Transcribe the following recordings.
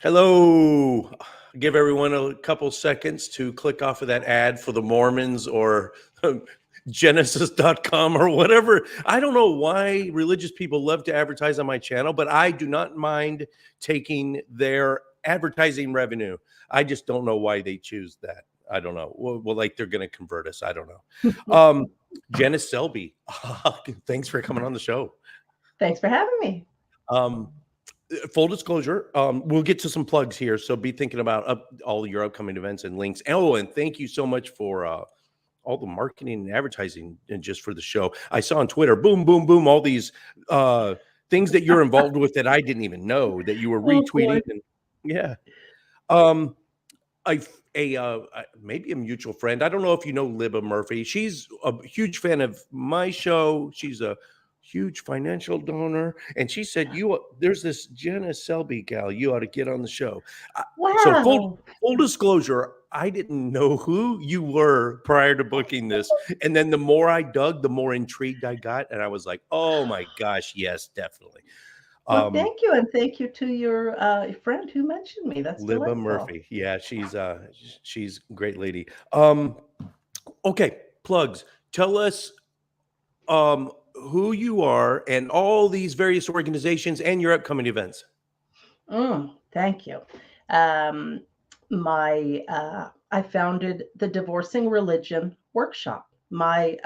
Hello. Give everyone a couple seconds to click off of that ad for the Mormons or Genesis.com or whatever. I don't know why religious people love to advertise on my channel, but I do not mind taking their advertising revenue. I just don't know why they choose that. I don't know. Well, like they're going to convert us. I don't know. Janice Selbie, thanks for coming on the show. Thanks for having me. Full disclosure, we'll get to some plugs here, so be thinking about all your upcoming events and links. Oh, and thank you so much for all the marketing and advertising and just for the show. I saw on Twitter, boom, boom, boom, all these things that you're involved with that I didn't even know that you were retweeting. And yeah. Maybe a mutual friend. I don't know if you know Libba Murphy. She's a huge fan of my show. She's a huge financial donor, and she said, there's this Janice Selbie gal, you ought to get on the show. Wow. So full disclosure, I didn't know who you were prior to booking this, and then the more I dug, the more intrigued I got, and I was like, oh my gosh, yes, definitely. Well, thank you, and thank you to your friend who mentioned me. That's Libba delightful. Murphy. Yeah, she's a great lady. Okay, plugs. Tell us who you are and all these various organizations and your upcoming events. Thank you. I founded the Divorcing Religion Workshop. My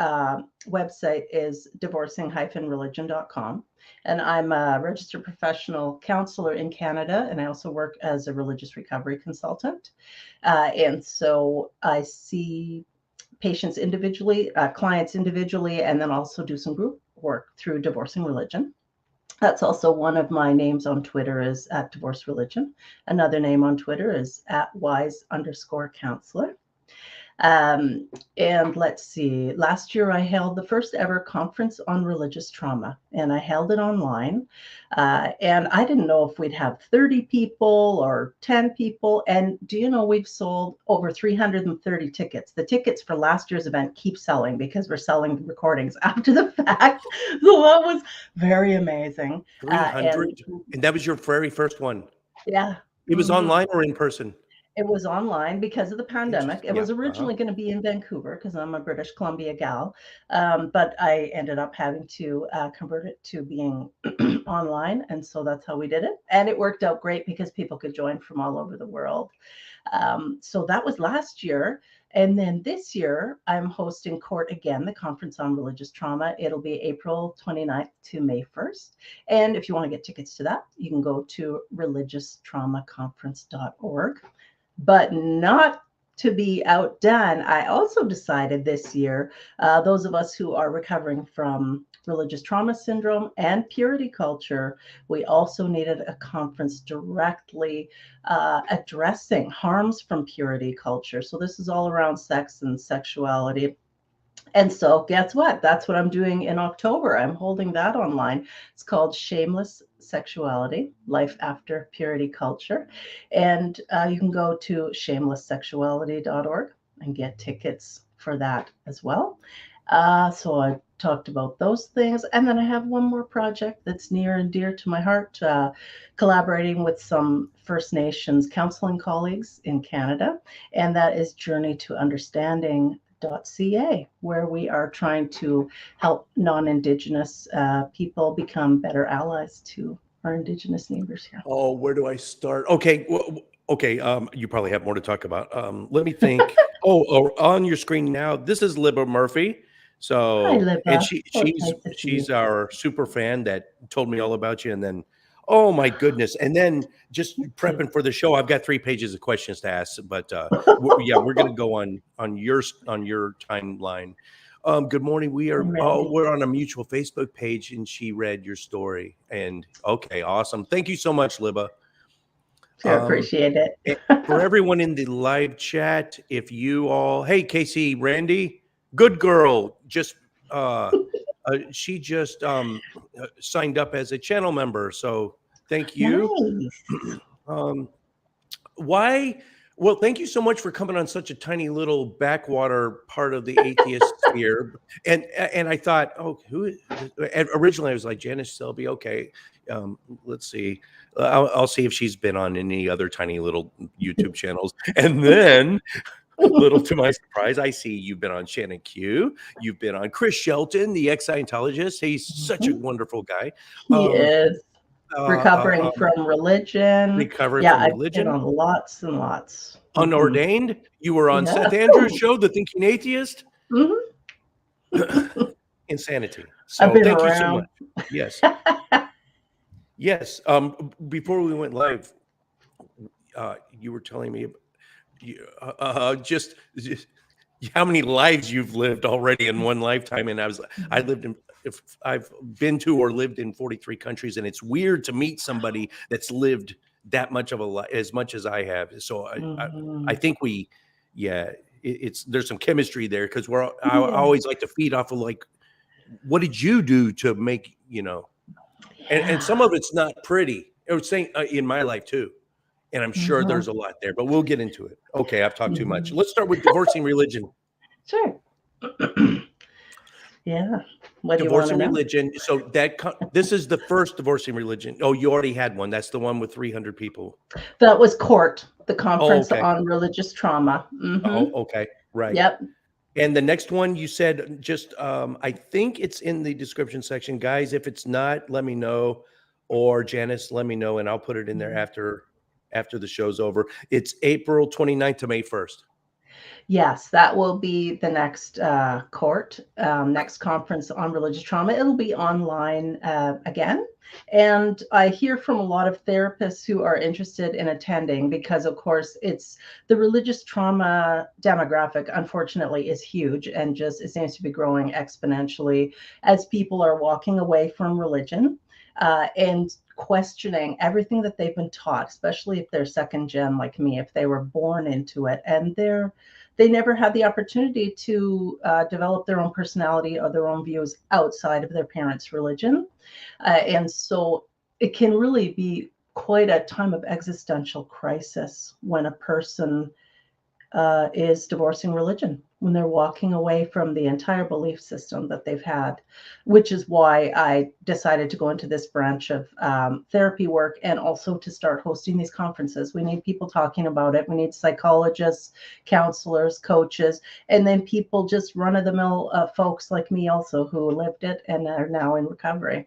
website is divorcing-religion.com, and I'm a registered professional counselor in Canada, and I also work as a religious recovery consultant. And so I see patients individually, clients individually, and then also do some group work through Divorcing Religion. That's also one of my names on Twitter is @divorce-religion. Another name on Twitter is @wise_counselor. And let's see, last year I held the first ever conference on religious trauma, and I held it online. And I didn't know if we'd have 30 people or 10 people. And do you know, we've sold over 330 tickets. The tickets for last year's event keep selling because we're selling recordings after the fact. So that was very amazing. 300? And that was your very first one? Yeah. It was online or in person? It was online because of the pandemic. It was originally going to be in Vancouver because I'm a British Columbia gal, but I ended up having to convert it to being online, and so that's how we did it. And it worked out great because people could join from all over the world. So that was last year. And then this year, I'm hosting CORT again, the Conference on Religious Trauma. It'll be April 29th to May 1st. And if you want to get tickets to that, you can go to religiostraumaconference.org. But not to be outdone, I also decided this year, those of us who are recovering from religious trauma syndrome and purity culture, we also needed a conference directly addressing harms from purity culture. So this is all around sex and sexuality. And so guess what? That's what I'm doing in October. I'm holding that online. It's called Shameless Sexuality, Life After Purity Culture. And you can go to shamelesssexuality.org and get tickets for that as well. So I talked about those things. And then I have one more project that's near and dear to my heart, collaborating with some First Nations counseling colleagues in Canada. And that is Journey to Understanding .ca, where we are trying to help non-Indigenous people become better allies to our Indigenous neighbors here. Oh, where do I start? Okay, you probably have more to talk about. Let me think. On your screen now, this is Libba Murphy. So, hi, Libba. And Nice she's our super fan that told me all about you, and then oh my goodness. And then just prepping for the show, I've got 3 pages of questions to ask, but we're going to go on your timeline. Good morning. We're on a mutual Facebook page, and she read your story. And okay, awesome. Thank you so much, Libba. Sure, appreciate it. For everyone in the live chat, if you all, hey, Casey, Randy, good girl, just she just signed up as a channel member, so thank you. Nice. Well, thank you so much for coming on such a tiny little backwater part of the atheist sphere. And I thought, oh, and originally I was like, Janice Selbie, okay. Let's see. I'll see if she's been on any other tiny little YouTube channels. And then, little to my surprise, I see you've been on Shannon Q. You've been on Chris Shelton, the ex-Scientologist. He's such a wonderful guy. He is. Recovering from religion. Recovering Yeah, from I've been religion. on lots and lots. Unordained. You were on Yeah. Seth Andrews' show, The Thinking Atheist. Mm-hmm. Insanity. So I've been thank around. you so much. Yes. Yes. Before we went live, you were telling me just how many lives you've lived already in one lifetime. And I've been to or lived in 43 countries, and it's weird to meet somebody that's lived that much of a life as much as I have. So I think there's some chemistry there, because I always like to feed off of, like, what did you do to make, and some of it's not pretty. I was saying in my life too. And I'm sure there's a lot there, but we'll get into it. Okay, I've talked too much. Let's start with divorcing religion. Sure. Yeah. What do you Divorcing want to know? religion. So this is the first divorcing religion. Oh, you already had one. That's the one with 300 people. That was CORT, the Conference okay. on Religious Trauma. Oh, okay. Right. Yep. And the next one you said, just I think it's in the description section. Guys, if it's not, let me know. Or Janice, let me know, and I'll put it in there after the show's over. It's April 29th to May 1st. Yes, that will be the next CORT, next Conference on Religious Trauma. It'll be online again. And I hear from a lot of therapists who are interested in attending, because, of course, it's the religious trauma demographic, unfortunately, is huge, and just it seems to be growing exponentially as people are walking away from religion and questioning everything that they've been taught, especially if they're second gen like me, if they were born into it, and they never had the opportunity to develop their own personality or their own views outside of their parents' religion. And so it can really be quite a time of existential crisis when a person is divorcing religion, when they're walking away from the entire belief system that they've had, which is why I decided to go into this branch of therapy work, and also to start hosting these conferences. We need people talking about it. We need psychologists, counselors, coaches, and then people just run-of-the-mill folks like me also, who lived it and are now in recovery.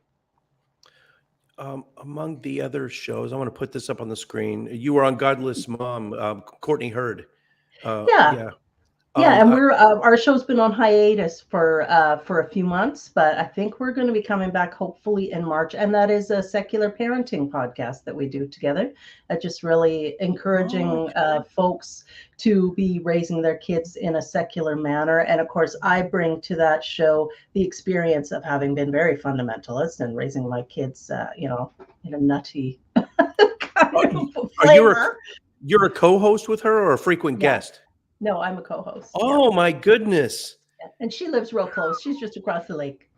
Among the other shows, I want to put this up on the screen. You were on Godless Mom, Courtney Hurd. Yeah. And we're our show's been on hiatus for a few months, but I think we're going to be coming back hopefully in March. And that is a secular parenting podcast that we do together, just really encouraging folks to be raising their kids in a secular manner. And of course, I bring to that show the experience of having been very fundamentalist and raising my kids, in a nutty kind of flavor. You're a co-host with her, or a frequent guest? No, I'm a co-host. Oh, my goodness. And she lives real close. She's just across the lake.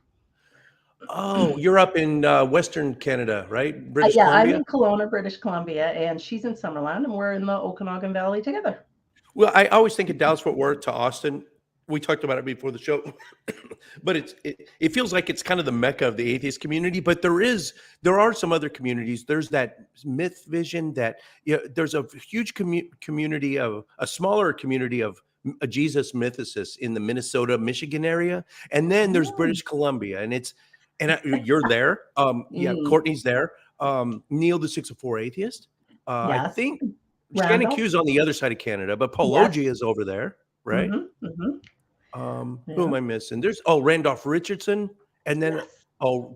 Oh, you're up in Western Canada, right? British Columbia? I'm in Kelowna, British Columbia, and she's in Summerland, and we're in the Okanagan Valley together. Well, I always think of Dallas-Fort Worth to Austin. We talked about it before the show, but it feels like it's kind of the mecca of the atheist community. But there are some other communities. There's that Myth Vision, that there's a huge community of a smaller community of Jesus mythicists in the Minnesota, Michigan area, and then there's British Columbia, and you're there. Courtney's there. Neil the 604 Atheist. I think Shannon Q's on the other side of Canada, but Paulogia is over there, right? Who am I missing? There's Randolph Richardson, and then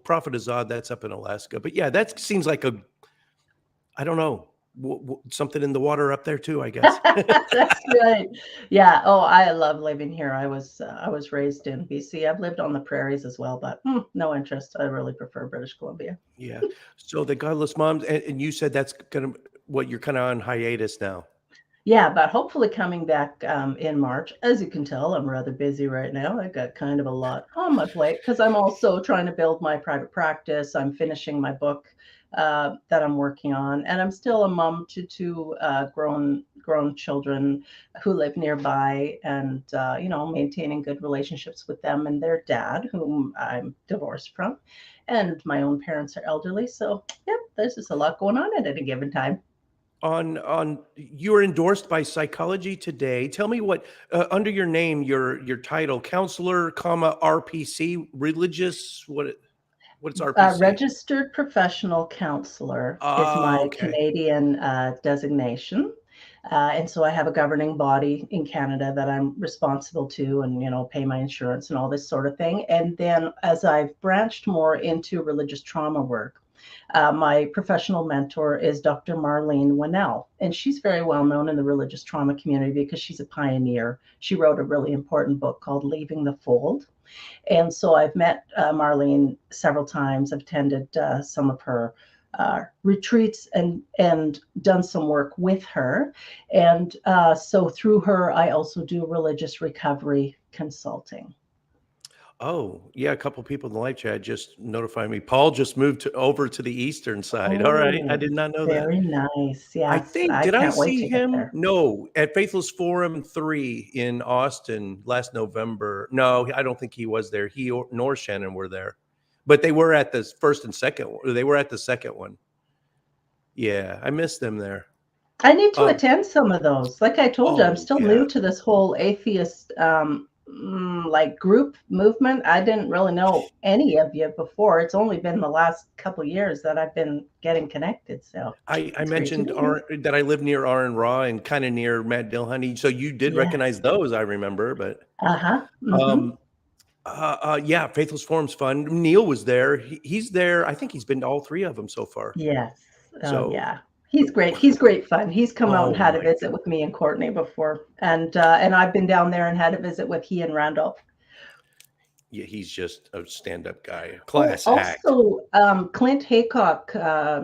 Prophet Azad, that's up in Alaska. But yeah, that seems like I don't know, something in the water up there too, I guess. That's right. Yeah. Oh, I love living here. I was raised in BC. I've lived on the prairies as well, but no interest. I really prefer British Columbia. Yeah. So the Godless Moms, and you said that's you're kind of on hiatus now. Yeah, but hopefully coming back in March. As you can tell, I'm rather busy right now. I've got kind of a lot on my plate, because I'm also trying to build my private practice. I'm finishing my book that I'm working on, and I'm still a mom to two grown grown children who live nearby, and maintaining good relationships with them and their dad, whom I'm divorced from, and my own parents are elderly. So yeah, there's just a lot going on at any given time. On you're endorsed by Psychology Today. Tell me what under your name, your title, counselor, comma RPC, religious. What's RPC? Registered professional counselor is Ah, my okay. Canadian designation. And so I have a governing body in Canada that I'm responsible to, and, pay my insurance and all this sort of thing. And then as I've branched more into religious trauma work, my professional mentor is Dr. Marlene Winell, and she's very well known in the religious trauma community because she's a pioneer. She wrote a really important book called Leaving the Fold. And so I've met Marlene several times. I've attended some of her retreats and done some work with her. And so through her, I also do religious recovery consulting. Oh, yeah, a couple people in the live chat just notified me. Paul just moved over to the eastern side. All right, I Oh, did not know that. very nice. I Yes, think I did I can't wait see to get him? there. No, at Faithless Forum 3 in Austin last November. No, I don't think he was there. He nor Shannon were there, but they were at the first and second. They were at the second one. Yeah, I missed them there. I need to Um, attend some of those. Like I told you, I'm oh still yeah, new to this whole atheist like group movement. I didn't really know any of you before. It's only been the last couple of years that I've been getting connected. So I it's great to mentioned meet you. that I live near R and Raw and kind of near Matt Dillhunty, so you did Yes. recognize those. I remember, but Uh-huh. Mm-hmm. um, yeah, Faithless Forum's fun. Neil was there. He's there. I think he's been to all three of them so far. Yes. Oh So, yeah. He's great. He's great fun. He's come out and oh had a my visit God. with me and Courtney before. And I've been down there and had a visit with he and Randolph. Yeah, he's just a stand-up guy, Oh, class act. also, Clint Haycock,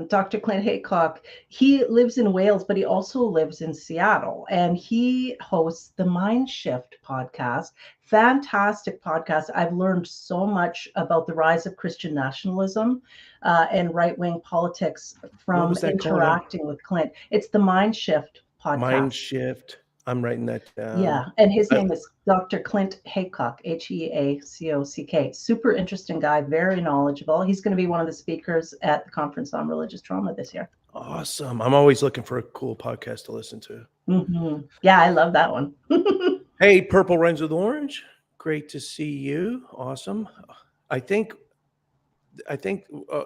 Dr. Clint Haycock, he lives in Wales, but he also lives in Seattle, and he hosts the Mind Shift podcast. Fantastic podcast. I've learned so much about the rise of Christian nationalism and right-wing politics What from was that called? interacting with Clint. It's the Mind Shift Mind podcast. Shift. I'm writing that down. Yeah, and his I, name is Dr. Clint Haycock, Heacock. Super interesting guy, very knowledgeable. He's going to be one of the speakers at the conference on religious trauma this year. awesome. I'm always looking for a cool podcast to listen to. Yeah, I love that one. Hey, Purple Rhymes with Orange. Great to see you. Awesome. I think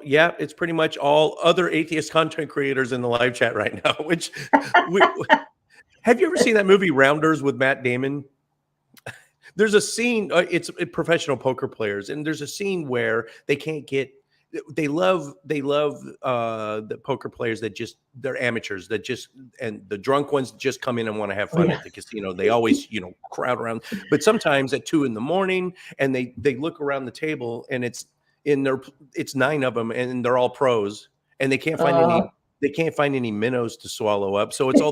yeah, it's pretty much all other atheist content creators in the live chat right now. Which we, have you ever seen that movie Rounders with Matt Damon? There's a scene. It's professional poker players, and there's a scene where they can't get. They love the poker players that just they're amateurs that just and the drunk ones just come in and want to have Oh, fun yeah. at the casino. They always crowd around, but sometimes at 2 a.m. and they look around the table and it's 9 of them and they're all pros and they can't find any minnows to swallow up. So it's all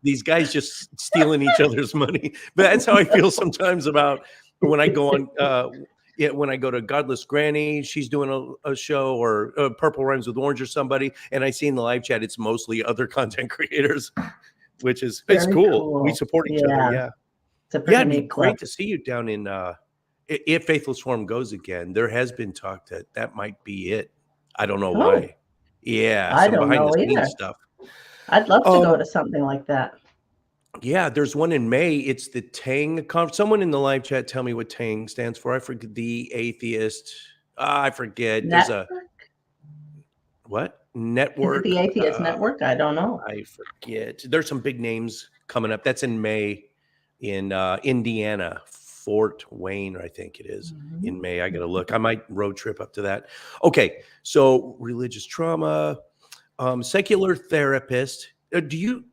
these guys just stealing each other's money. But that's how I feel sometimes about when I go on. When I go to Godless Granny, she's doing a show, or Purple Rhymes with Orange or somebody, and I see in the live chat it's mostly other content creators, which is it's Very cool. We cool. support each other. Yeah, Yeah, it's a pretty it'd be neat club. great to see you down in. If Faithless Forum goes again, there has been talk that might be it. I don't know Oh, why. Yeah, I some don't behind the know either. scenes stuff. I'd love to go Um, to something like that. Yeah, there's one in May. It's the Tang conference. Someone in the live chat tell me what Tang stands for. I forget. The Atheist. I forget. There's a Network? what Is it network? the Atheist Network? I don't know. I forget. There's some big names coming up. That's in May in Indiana, Fort Wayne, I think it is in May. I got to look. I might road trip up to that. Okay, so religious trauma, secular therapist. Do you?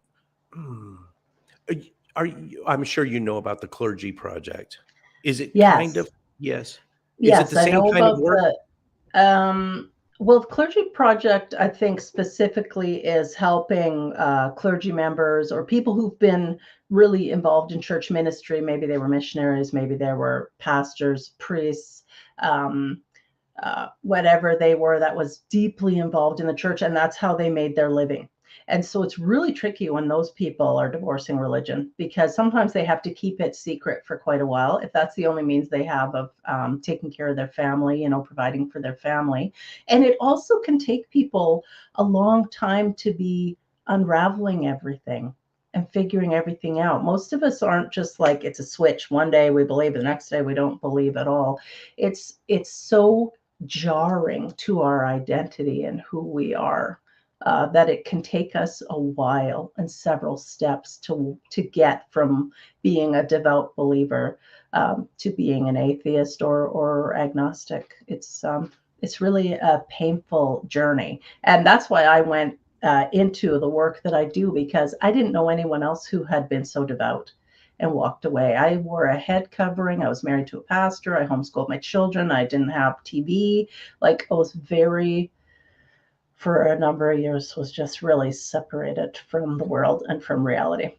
Are you, I'm sure you know about the Clergy Project. Is it kind Yes. of yes? Is it Yes, the I same know kind of about work? well, the Clergy Project, I think specifically is helping clergy members or people who've been really involved in church ministry. Maybe they were missionaries, maybe they were pastors, priests, um, whatever they were that was deeply involved in the church, and that's how they made their living. And so it's really tricky when those people are divorcing religion, because sometimes they have to keep it secret for quite a while, if that's the only means they have of taking care of their family, you know, providing for their family. And it also can take people a long time to be unraveling everything and figuring everything out. Most of us aren't just like, it's a switch. One day we believe, the next day we don't believe at all. It's so jarring to our identity and who we are, that it can take us a while and several steps to get from being a devout believer to being an atheist or agnostic. It's really a painful journey, and that's why I went into the work that I do, because I didn't know anyone else who had been so devout and walked away. I wore a head covering. I was married to a pastor. I homeschooled my children. I didn't have TV. Like, I was very, for a number of years, was just really separated from the world and from reality.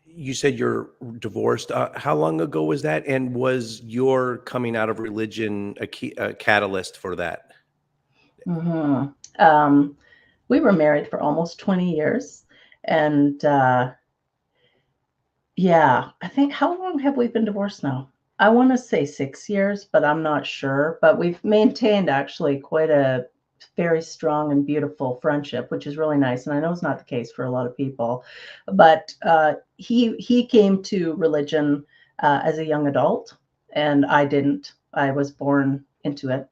You said you're divorced. How long ago was that? And was your coming out of religion a catalyst for that? Mm-hmm. We were married for almost 20 years. And yeah, I think, how long have we been divorced now? I want to say 6 years, but I'm not sure. But we've maintained actually quite a very strong and beautiful friendship, which is really nice. And I know it's not the case for a lot of people, but he came to religion as a young adult, and I didn't. I was born into it.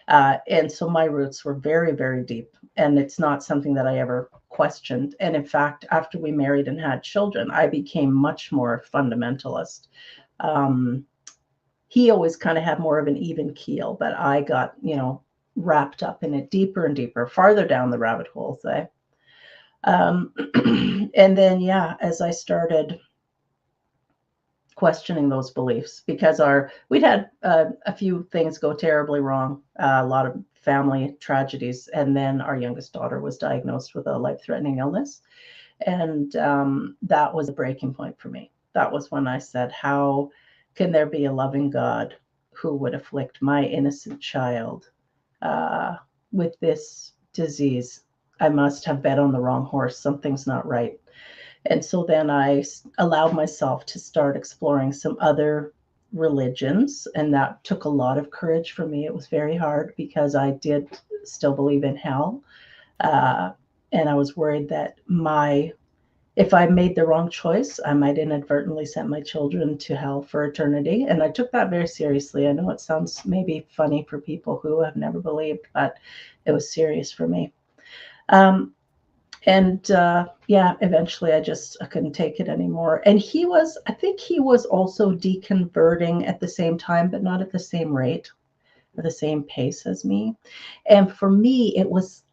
And so my roots were very, very deep. And it's not something that I ever questioned. And in fact, after we married and had children, I became much more fundamentalist. He always kind of had more of an even keel, but I got, you know, wrapped up in it deeper and deeper, farther down the rabbit hole, say. And then, yeah, as I started questioning those beliefs, because we'd had a few things go terribly wrong, a lot of family tragedies, and then our youngest daughter was diagnosed with a life-threatening illness, and that was a breaking point for me. That was when I said, how can there be a loving God who would afflict my innocent child with this disease? I must have bet on the wrong horse. Something's not right. And so then I allowed myself to start exploring some other religions, and that took a lot of courage for me. It was very hard because I did still believe in hell, and I was worried that if I made the wrong choice, I might inadvertently send my children to hell for eternity. And I took that very seriously. I know it sounds maybe funny for people who have never believed, but it was serious for me. Yeah, eventually I couldn't take it anymore. And I think he was also deconverting at the same time, but not at the same rate or the same pace as me. And for me, it was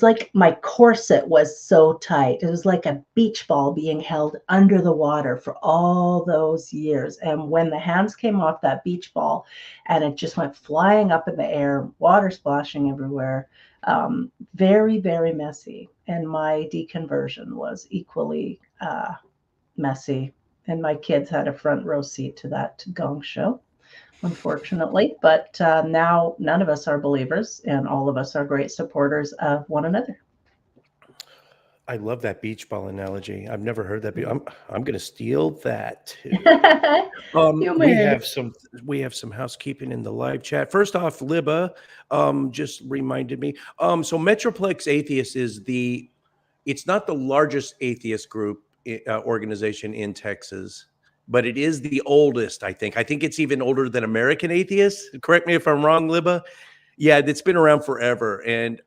like my corset was so tight. It was like a beach ball being held under the water for all those years. And when the hands came off that beach ball and it just went flying up in the air, water splashing everywhere, very, very messy. And my deconversion was equally messy. And my kids had a front row seat to that gong show, unfortunately. But now none of us are believers, and all of us are great supporters of one another. I love that beach ball analogy. I've never heard that. I'm going to steal that too. We have some housekeeping in the live chat. First off, Libba just reminded me. So Metroplex Atheist it's not the largest atheist group organization in Texas, but it is the oldest, I think. I think it's even older than American Atheists. Correct me if I'm wrong, Libba. Yeah, it's been around forever. And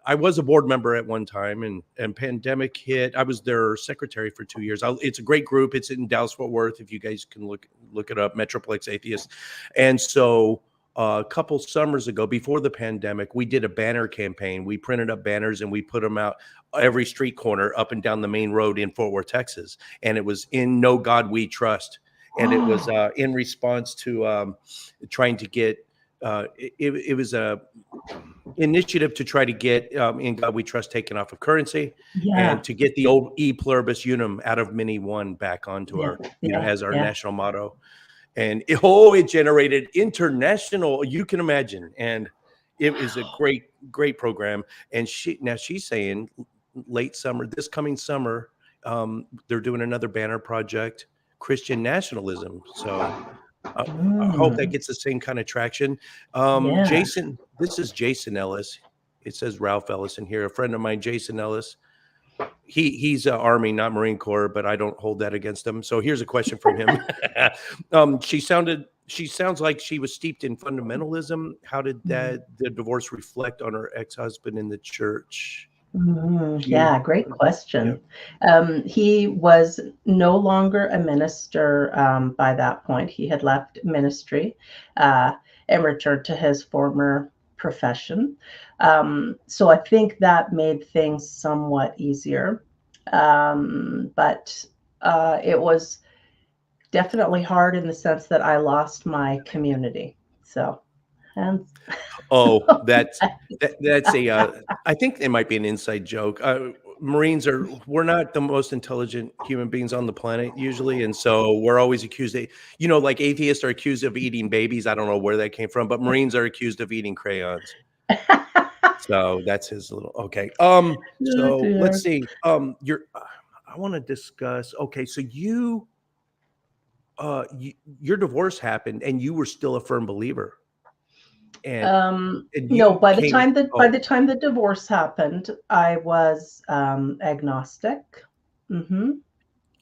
I was a board member at one time, and pandemic hit. I was their secretary for 2 years. It's a great group. It's in Dallas-Fort Worth. If you guys can look it up, Metroplex Atheist. And so a couple summers ago, before the pandemic, we did a banner campaign. We printed up banners and we put them out every street corner up and down the main road in Fort Worth, Texas. And it was in No God We Trust. And it was in response to trying to get it was a initiative to try to get In God We Trust taken off of currency, and to get the old E Pluribus Unum out of Mini One back onto our, as our national motto. And it generated international, you can imagine. And it is a great program. And she's saying late summer, this coming summer, they're doing another banner project, Christian nationalism. So I hope that Mm, gets the same kind of traction. yeah. Jason, this is Jason Ellis. It says Ralph Ellis in here. A friend of mine, Jason Ellis. He's Army, not Marine Corps, but I don't hold that against him. So here's a question from him. She sounds like she was steeped in fundamentalism. How did the divorce reflect on her ex-husband in the church? You, Yeah, great yeah. question. He was no longer a minister by that point. He had left ministry uh, and returned to his former profession. So I think that made things somewhat easier. But it was definitely hard in the sense that I lost my community. So, and Oh, that's a. I think it might be an inside joke. Marines we're not the most intelligent human beings on the planet usually, and so we're always accused of, like atheists are accused of eating babies. I don't know where that came from, but Marines are accused of eating crayons. So that's his little okay. oh So let's dear. see. I want to discuss. Okay, so your divorce happened, and you were still a firm believer, and No, you came. by Oh, the time the divorce happened, I was agnostic. Hmm.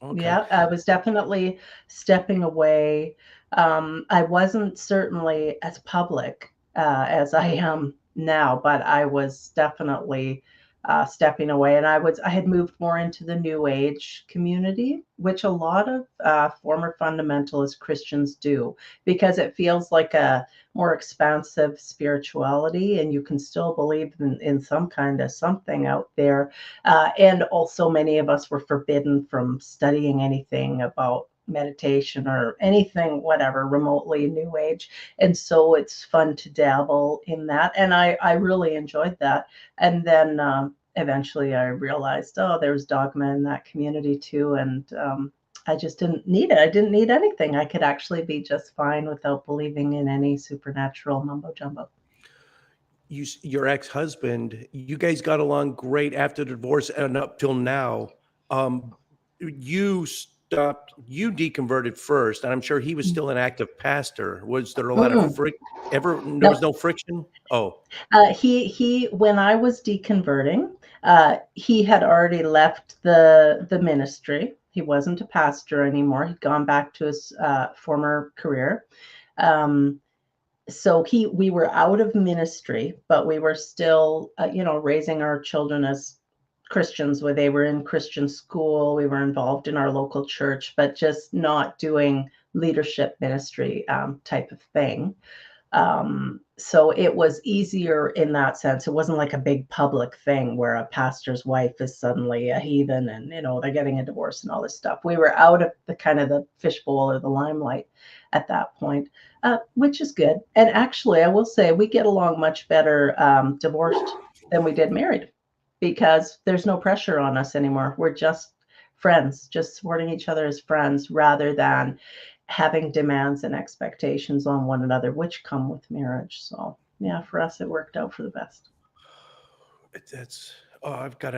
okay. Yeah, I was definitely stepping away. I wasn't certainly as public as I am now, but I was definitely stepping away. And I had moved more into the New Age community, which a lot of former fundamentalist Christians do, because it feels like a more expansive spirituality, and you can still believe in some kind of something out there. And also, many of us were forbidden from studying anything about meditation or anything, whatever, remotely new age. And so it's fun to dabble in that. And I really enjoyed that. And then eventually I realized, oh, there's dogma in that community too. And I just didn't need it. I didn't need anything. I could actually be just fine without believing in any supernatural mumbo jumbo. Your ex-husband, you guys got along great after the divorce and up till now. You deconverted first, and I'm sure he was still an active pastor. Was there a lot of Mm-mm. there was No, no friction? Oh, when I was deconverting, he had already left the ministry. He wasn't a pastor anymore. He'd gone back to his former career. Um, so we were out of ministry, but we were still, raising our children as Christians, where they were in Christian school. We were involved in our local church, but just not doing leadership ministry type of thing. So it was easier in that sense. It wasn't like a big public thing where a pastor's wife is suddenly a heathen and they're getting a divorce and all this stuff. We were out of the kind of the fishbowl or the limelight at that point, which is good. And actually, I will say we get along much better divorced than we did married, because there's no pressure on us anymore. We're just friends, just supporting each other as friends rather than having demands and expectations on one another, which come with marriage. So, yeah, for us, it worked out for the best. that's I've got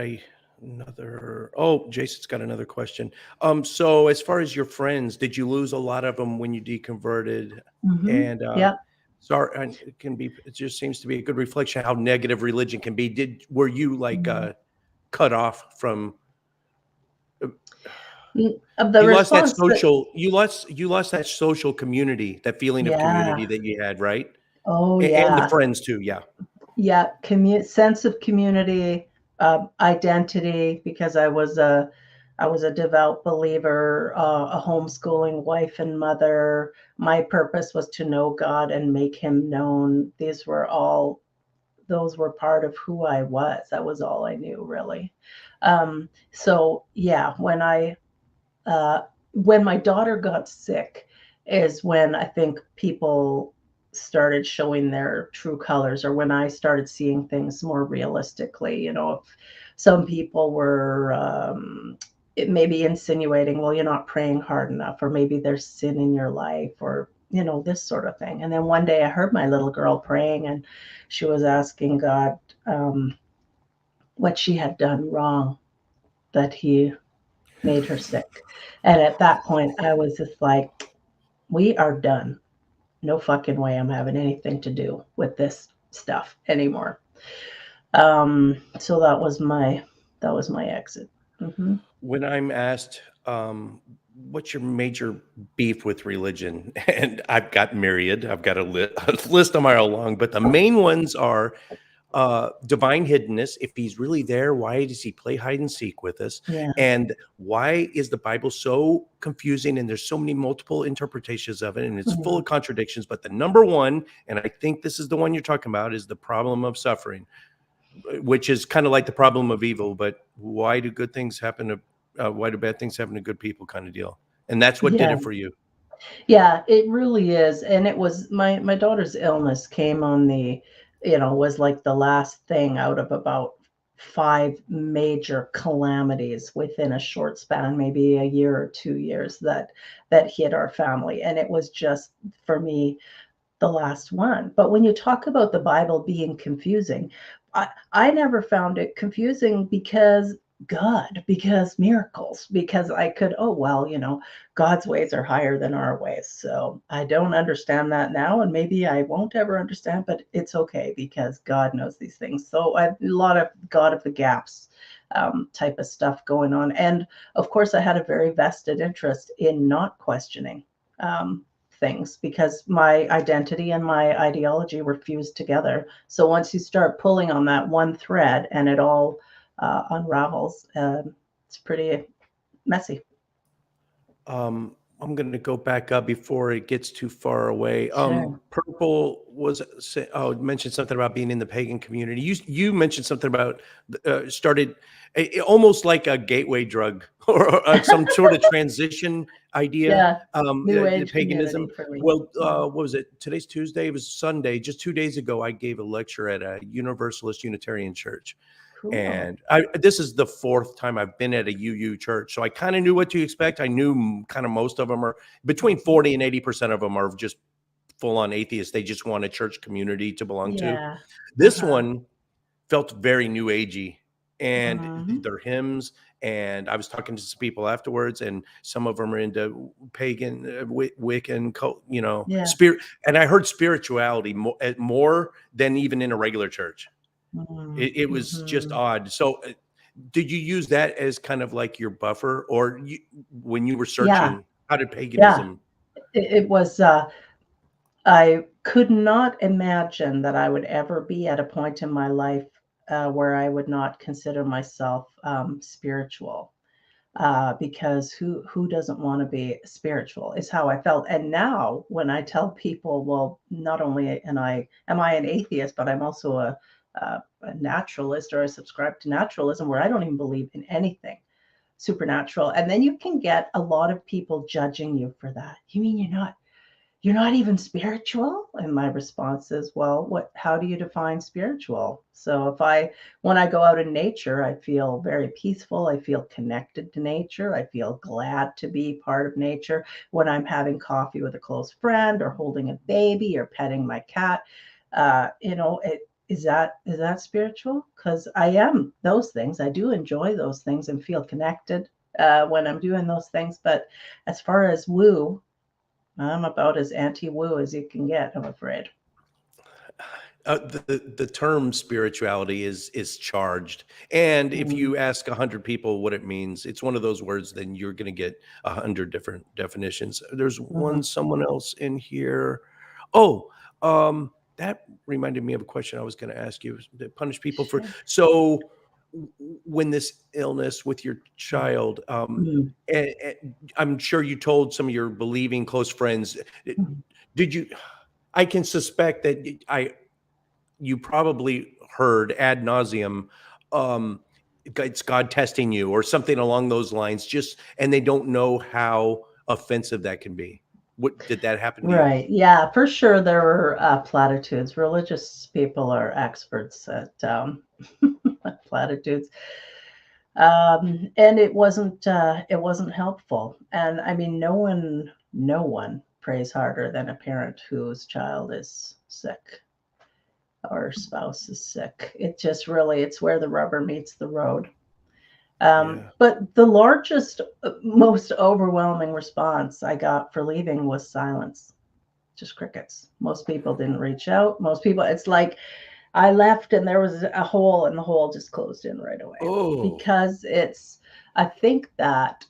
another. Oh, Jason's got another question. So as far as your friends, did you lose a lot of them when you deconverted? And Yeah. sorry, and it just seems to be a good reflection of how negative religion can be. Were you like Mhm. cut off from uh, Of the response that, you lost that social community, that feeling of yeah. community that you had, right? Oh, And the yeah. friends too, yeah. Yeah. Sense of community, identity, because I was a devout believer, a homeschooling wife and mother. My purpose was to know God and make him known. Those were part of who I was. That was all I knew, really. So yeah, uh, when my daughter got sick, is when I think people started showing their true colors, or when I started seeing things more realistically. If some people were it maybe insinuating, well, you're not praying hard enough, or maybe there's sin in your life, or this sort of thing. And then one day I heard my little girl praying, and she was asking God what she had done wrong that he made her sick. And at that point, I was just like, we are done. No fucking way I'm having anything to do with this stuff anymore. So that was my exit. Mm-hmm. When I'm asked, what's your major beef with religion? And I've got myriad, I've got a list a mile long, but the main ones are divine hiddenness. If he's really there, why does he play hide and seek with us? Yeah. And why is the Bible so confusing? And there's so many multiple interpretations of it, and it's full of contradictions. But the number one, and I think this is the one you're talking about, is the problem of suffering, which is kind of like the problem of evil. But why do good things happen to why do bad things happen to good people, kind of deal? And that's what did Yeah. it for you. Yeah, it really is. And it was my daughter's illness came on was like the last thing out of about 5 major calamities within a short span, maybe a year or 2 years that hit our family. And it was just, for me, the last one. But when you talk about the Bible being confusing, I never found it confusing because miracles, because I could, oh, well, God's ways are higher than our ways. So I don't understand that now, and maybe I won't ever understand, but it's okay because God knows these things. So a lot of God of the gaps type of stuff going on. And of course, I had a very vested interest in not questioning things, because my identity and my ideology were fused together. So once you start pulling on that one thread and it all unravels, it's pretty messy. I'm going to go back up before it gets too far away. Sure. Purple mentioned something about being in the pagan community. You mentioned something about started almost like a gateway drug or some sort of transition idea. Yeah. New age Paganism. community for me. Well, what was it? Today's Tuesday. It was Sunday. Just 2 days ago, I gave a lecture at a Universalist Unitarian church. Cool. And this is the 4th time I've been at a UU church. So I kind of knew what to expect. I knew kind of most of them are between 40 and 80% of them are just full on atheists. They just want a church community to belong to. Yeah. This one felt very new agey, and Mhm. their hymns. And I was talking to some people afterwards, and some of them are into pagan, Wiccan, Yeah. spirit. And I heard spirituality more than even in a regular church. It was just odd. So did you use that as kind of like your buffer, or when you were Yeah. searching, how did Yeah. paganism? It was, I could not imagine that I would ever be at a point in my life where I would not consider myself spiritual. Because who doesn't want to be spiritual is how I felt. And now when I tell people, well, not only am I an atheist, but I'm also a naturalist, or I subscribe to naturalism, where I don't even believe in anything supernatural. And then you can get a lot of people judging you for that. You mean you're not even spiritual? And my response is, well, how do you define spiritual? So when I go out in nature, I feel very peaceful. I feel connected to nature. I feel glad to be part of nature. When I'm having coffee with a close friend, or holding a baby, or petting my cat, is that spiritual? Because I am those things. I do enjoy those things and feel connected when I'm doing those things. But as far as woo, I'm about as anti-woo as you can get, I'm afraid. The term spirituality is charged, and if Mm, you ask 100 people what it means, it's one of those words. Then you're going to get 100 different definitions. There's mhm. someone else in here. Oh, that reminded me of a question I was going to ask you. To punish people for Sure. so when this illness with your child, Mm, I'm sure you told some of your believing close friends. mhm. Did you? I can suspect that you probably heard ad nauseum, um, it's God testing you or something along those lines. And they don't know how offensive that can be. What did that happen to you? Right. Yeah, for sure there were platitudes. Religious people are experts at platitudes. And it wasn't helpful. And I mean, no one prays harder than a parent whose child is sick or spouse is sick. It just really, it's where the rubber meets the road. But the largest, most overwhelming response I got for leaving was silence, just crickets. Most people didn't reach out. Most people, it's like I left and there was a hole and the hole just closed in right away. Because I think that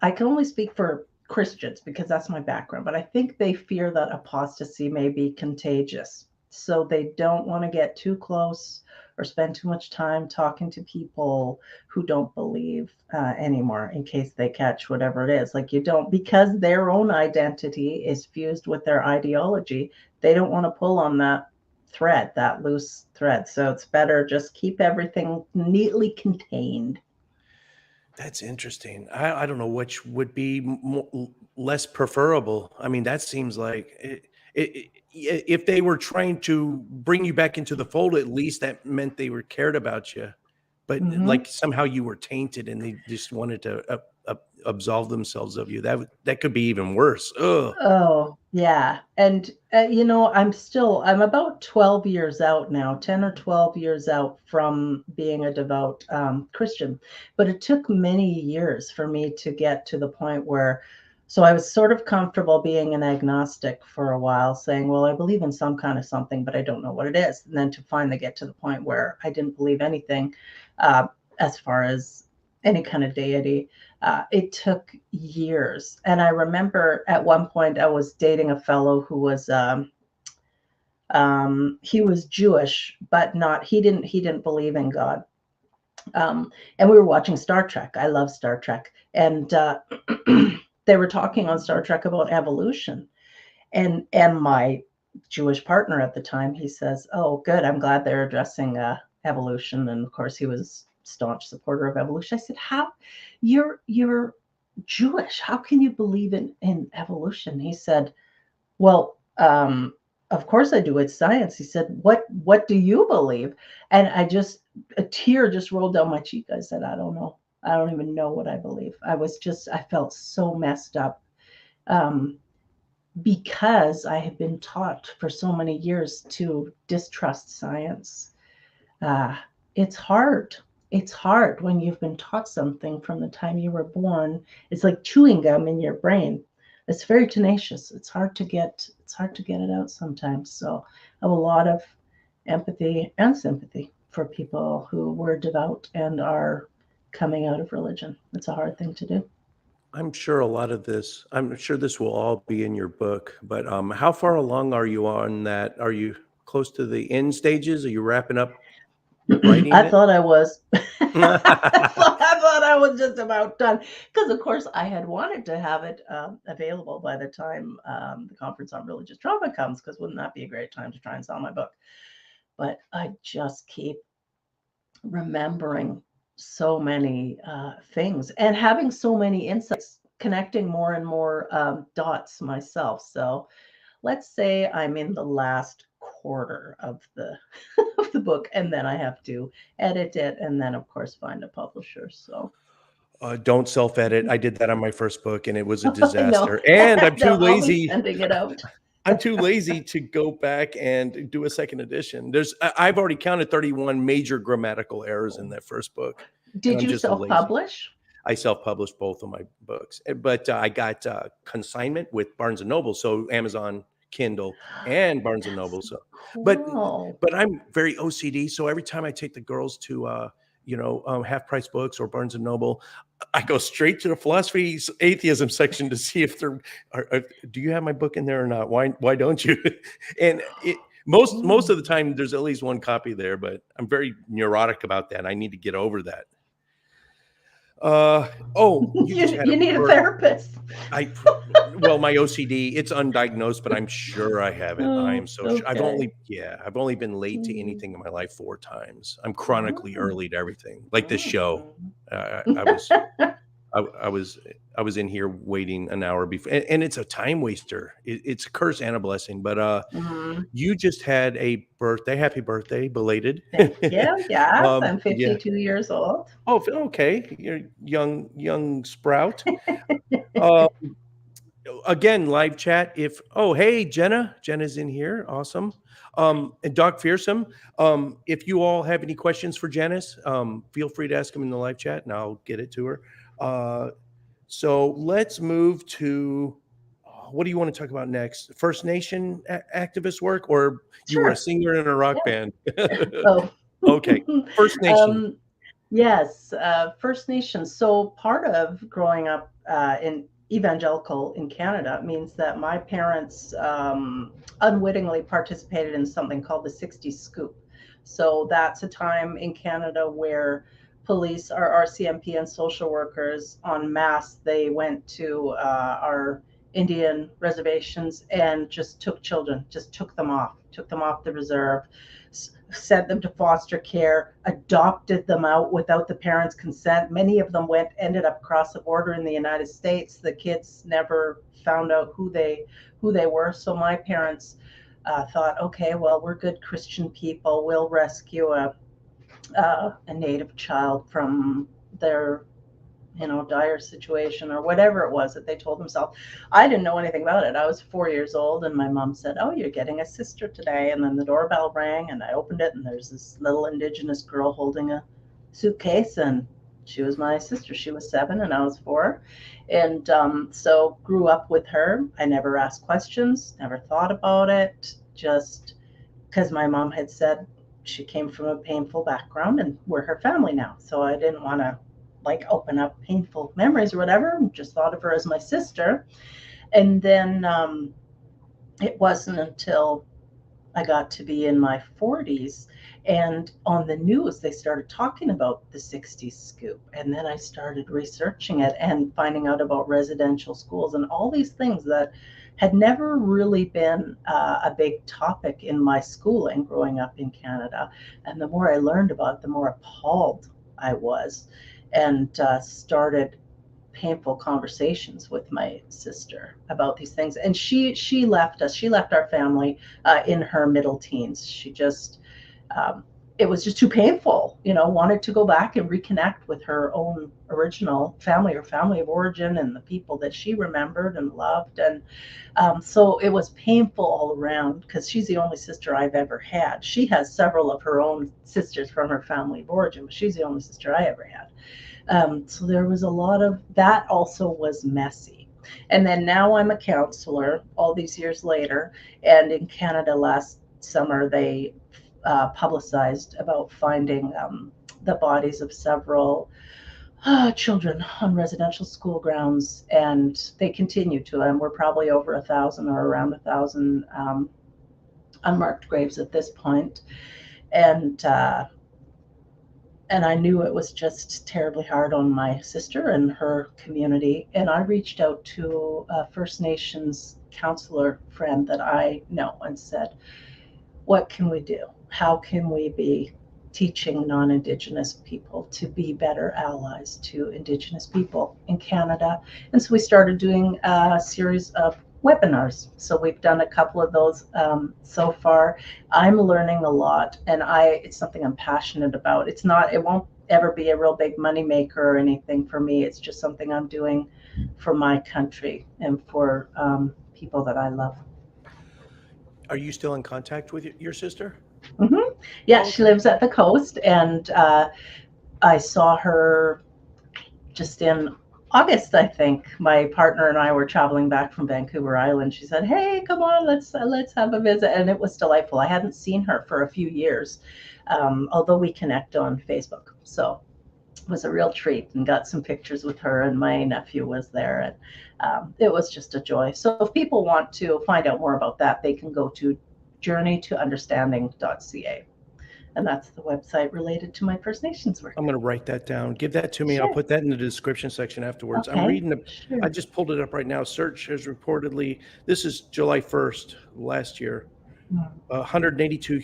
I can only speak for Christians because that's my background, but I think they fear that apostasy may be contagious. So they don't want to get too close or spend too much time talking to people who don't believe anymore in case they catch whatever it is. Like, you don't, because their own identity is fused with their ideology, they don't want to pull on that thread, that loose thread. So it's better just keep everything neatly contained. That's interesting. I don't know which would be less preferable. I mean, that seems like if they were trying to bring you back into the fold, at least that meant they were cared about you. But like somehow you were tainted and they just wanted to absolve themselves of you. That could be even worse. Ugh. Oh, yeah. And, I'm about 12 years out now, 10 or 12 years out from being a devout Christian. But it took many years for me to get to the point where, so I was sort of comfortable being an agnostic for a while, saying, well, I believe in some kind of something, but I don't know what it is. And then to finally get to the point where I didn't believe anything as far as any kind of deity. It took years. And I remember at one point I was dating a fellow who was he was Jewish, but he didn't believe in God. And we were watching Star Trek. I love Star Trek. And they were talking on Star Trek about evolution. And my Jewish partner at the time, he says, oh, good, I'm glad they're addressing evolution. And of course he was staunch supporter of evolution. I said, how you're Jewish, how can you believe in evolution? He said, well, of course I do, it's science. He said, what do you believe? And a tear just rolled down my cheek. I said, I don't know, I don't even know what I believe. I felt so messed up because I had been taught for so many years to distrust science. It's hard. It's hard when you've been taught something from the time you were born. It's like chewing gum in your brain. It's very tenacious. It's hard to get it out sometimes. So I have a lot of empathy and sympathy for people who were devout and are coming out of religion. It's a hard thing to do. I'm sure this will all be in your book, but how far along are you on that? Are you close to the end stages? Are you wrapping up writing I it? thought I was. I thought I was just about done because, of course, I had wanted to have it available by the time the conference on religious trauma comes, because wouldn't that be a great time to try and sell my book? But I just keep remembering so many things and having so many insights, connecting more and more dots myself. So let's say I'm in the last quarter of the of the book, and then I have to edit it, and then of course find a publisher. So Don't self-edit. I did that on my first book and it was a I know. disaster. And I'm too No, I'll be lazy. sending it out. I'm too lazy to go back and do a second edition. I've already counted 31 major grammatical errors in that first book. And Did I'm you just lazy. self-publish? I self-published both of my books, but I got consignment with Barnes and Noble, so Amazon Kindle and Barnes and Noble. So, Cool. but I'm very OCD. So every time I take the girls to half price books or Barnes and Noble, I go straight to the philosophy atheism section to see if do you have my book in there or not? Why don't you? And most of the time there's at least one copy there, but I'm very neurotic about that. I need to get over that. You just had You need a therapist. Well, my OCD, it's undiagnosed, but I'm sure I have it. I am so sure. I've only been late to anything in my life 4 times. I'm chronically early to everything. Like this show, I was in here waiting an hour before, and it's a time waster. It's a curse and a blessing. But you just had a birthday. Happy birthday, belated. Yeah. I'm 52 years old. Oh, okay. You're young sprout. again, live chat. Hey, Jenna's in here. Awesome. And Doc Fearsome, if you all have any questions for Janice, feel free to ask them in the live chat and I'll get it to her. So let's move to, what do you want to talk about next? First Nation activist work, or you were a Sure. singer in a rock band? Oh. Okay. First Nation. Yes, First Nations. So part of growing up in evangelical in Canada means that my parents unwittingly participated in something called the 60s Scoop. So that's a time in Canada where police, our RCMP and social workers en masse, they went to our Indian reservations and just took children, just took them off the reserve, sent them to foster care, adopted them out without the parents' consent. Many of them ended up across the border in the United States. The kids never found out who they were. So my parents thought, okay, well, we're good Christian people. We'll rescue a Native child from their dire situation or whatever it was that they told themselves. I didn't know anything about it. I was 4 years old and my mom said, "Oh, you're getting a sister today." And then the doorbell rang and I opened it and there's this little Indigenous girl holding a suitcase, and she was my sister. She was 7 and I was 4. And so grew up with her. I never asked questions, never thought about it, just because my mom had said she came from a painful background and we're her family now. So I didn't want to open up painful memories or whatever. Just thought of her as my sister. And then it wasn't until I got to be in my 40s and on the news they started talking about the 60s Scoop, and then I started researching it and finding out about residential schools and all these things that had never really been a big topic in my schooling growing up in Canada. And the more I learned about it, the more appalled I was, and started painful conversations with my sister about these things. And she left us. She left our family in her middle teens. She just it was just too painful, wanted to go back and reconnect with her own original family or family of origin and the people that she remembered and loved. And so it was painful all around because she's the only sister I've ever had. She has several of her own sisters from her family of origin, but she's the only sister I ever had. So there was a lot of that. Also was messy. And then now I'm a counselor all these years later. And in Canada last summer, they publicized about finding the bodies of several children on residential school grounds. And they continue to, and we're probably over 1,000 or around 1,000 unmarked graves at this point. And I knew it was just terribly hard on my sister and her community. And I reached out to a First Nations counselor friend that I know and said, what can we do? How can we be teaching non-Indigenous people to be better allies to Indigenous people in Canada? And so we started doing a series of webinars. So we've done a couple of those so far. I'm learning a lot, and it's something I'm passionate about. It won't ever be a real big money maker or anything for me. It's just something I'm doing for my country and for people that I love. Are you still in contact with your sister? Mm-hmm. Yeah, okay. She lives at the coast, and I saw her just in August, I think. My partner and I were traveling back from Vancouver Island. She said, "Hey, come on, let's have a visit," and it was delightful. I hadn't seen her for a few years, although we connect on Facebook. So it was a real treat, and got some pictures with her, and my nephew was there, and it was just a joy. So if people want to find out more about that, they can go to journeytounderstanding.ca. And that's the website related to my First Nations work. I'm going to write that down. Give that to me. Sure. I'll put that in the description section afterwards. Okay. I'm reading Sure. I just pulled it up right now. Search has reportedly, this is July 1st, last year, 182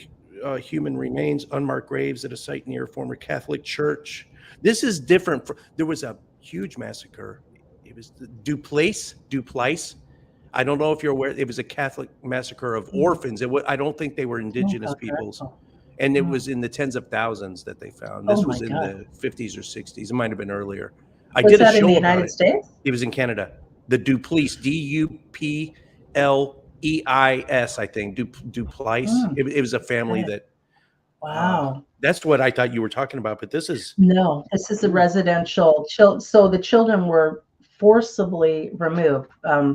human remains, unmarked graves at a site near a former Catholic church. This is different. There was a huge massacre. It was Duplace. I don't know if you're aware. It was a Catholic massacre of orphans. I don't think they were Indigenous peoples. And it was in the tens of thousands that they found. This was in the 50s or 60s. It might have been earlier. Was that in the United States? It was in Canada. the Duplice, Dupleis, I think. Duplice. Mm, It was a family okay. that. Wow. That's what I thought you were talking about, but this is. No, this is a Ooh. residential. So the children were forcibly removed.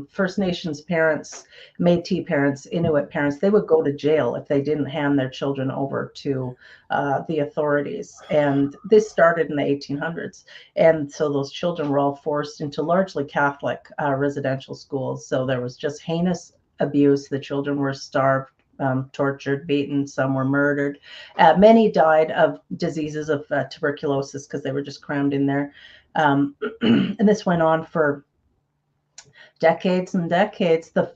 First Nations parents, Métis parents, Inuit parents, they would go to jail if they didn't hand their children over to the authorities. And this started in the 1800s. And so those children were all forced into largely Catholic residential schools. So there was just heinous abuse. The children were starved, tortured, beaten, some were murdered. Many died of diseases of tuberculosis because they were just crammed in there. And this went on for decades and decades. The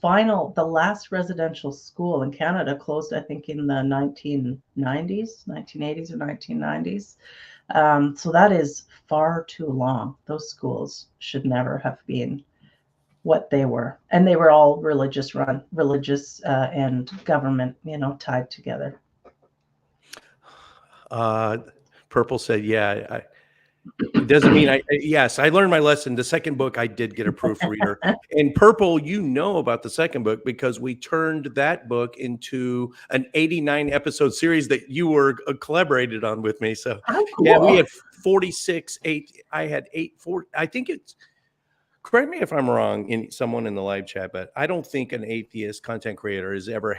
last residential school in Canada closed, I think, in the 1980s or 1990s. So that is far too long. Those schools should never have been what they were. And they were all religious and government, tied together. Purple said, yeah. It doesn't mean yes, I learned my lesson. The second book, I did get a proofreader. And Purple, about the second book because we turned that book into an 89 episode series that you were collaborated on with me. So How cool. yeah, we had 46, I had 4. I think it's, correct me if I'm wrong, someone in the live chat, but I don't think an atheist content creator has ever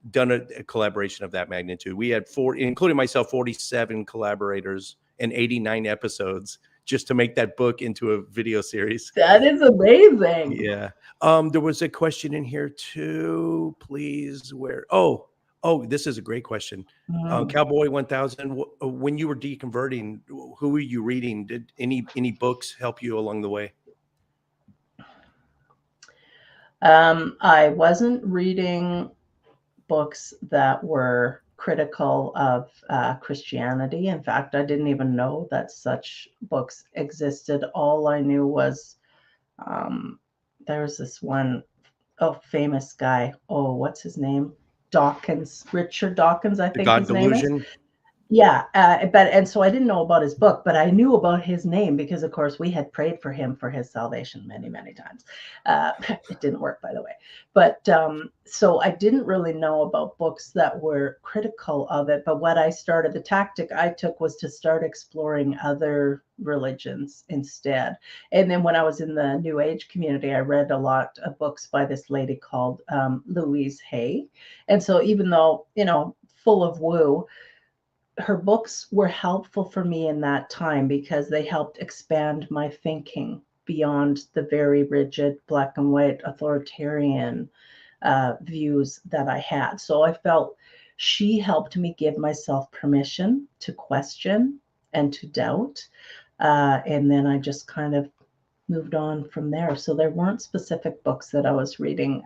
done a collaboration of that magnitude. We had 4, including myself, 47 collaborators and 89 episodes just to make that book into a video series. That is amazing. Yeah. There was a question in here too, please. Oh, this is a great question. Cowboy 1000, when you were deconverting, who were you reading? Did any books help you along the way? I wasn't reading books that were critical of Christianity. In fact, I didn't even know that such books existed. All I knew was there was this one famous guy. Oh, what's his name? Dawkins, Richard Dawkins, I think his name is. Yeah, and so I didn't know about his book, but I knew about his name because, of course, we had prayed for him for his salvation many, many times. It didn't work, by the way. But so I didn't really know about books that were critical of it. But the tactic I took was to start exploring other religions instead. And then when I was in the New Age community, I read a lot of books by this lady called Louise Hay. And so even though, full of woo, her books were helpful for me in that time because they helped expand my thinking beyond the very rigid black and white authoritarian views that I had. So I felt she helped me give myself permission to question and to doubt. And then I just kind of moved on from there. So there weren't specific books that I was reading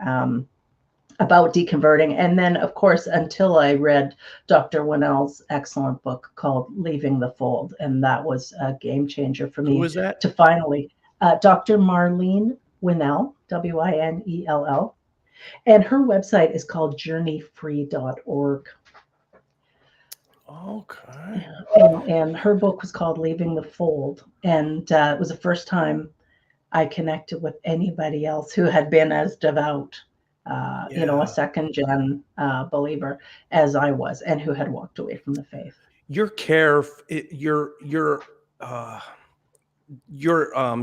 about deconverting. And then, of course, until I read Dr. Winell's excellent book called Leaving the Fold. And that was a game changer for me. Who was that? To finally, Dr. Marlene Winell, Winell. And her website is called journeyfree.org. Okay. And her book was called Leaving the Fold. And it was the first time I connected with anybody else who had been as devout, a second gen believer as I was, and who had walked away from the faith. Your care, your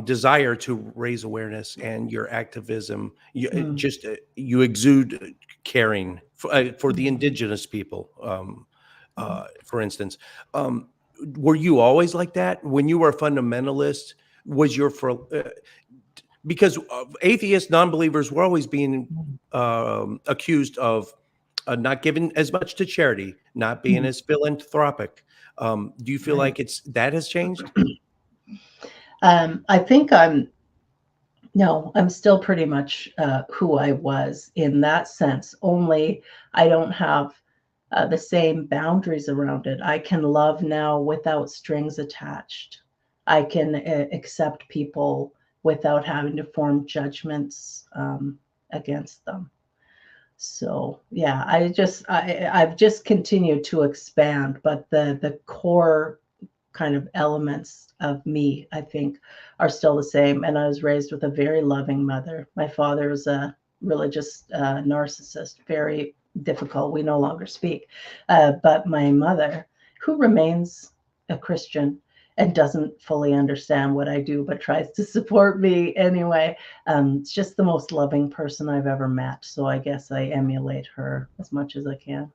desire to raise awareness and your activism, you exude caring for the indigenous people. For instance, were you always like that when you were a fundamentalist? Was your because atheists, non-believers were always being accused of not giving as much to charity, not being as philanthropic. Do you feel like that has changed? I think I'm still pretty much who I was in that sense, only I don't have the same boundaries around it. I can love now without strings attached. I can accept people without having to form judgments against them. So yeah, I've just continued to expand, but the core kind of elements of me, I think, are still the same. And I was raised with a very loving mother. My father was a religious narcissist, very difficult. We no longer speak. But my mother, who remains a Christian and doesn't fully understand what I do, but tries to support me anyway. It's just the most loving person I've ever met. So I guess I emulate her as much as I can.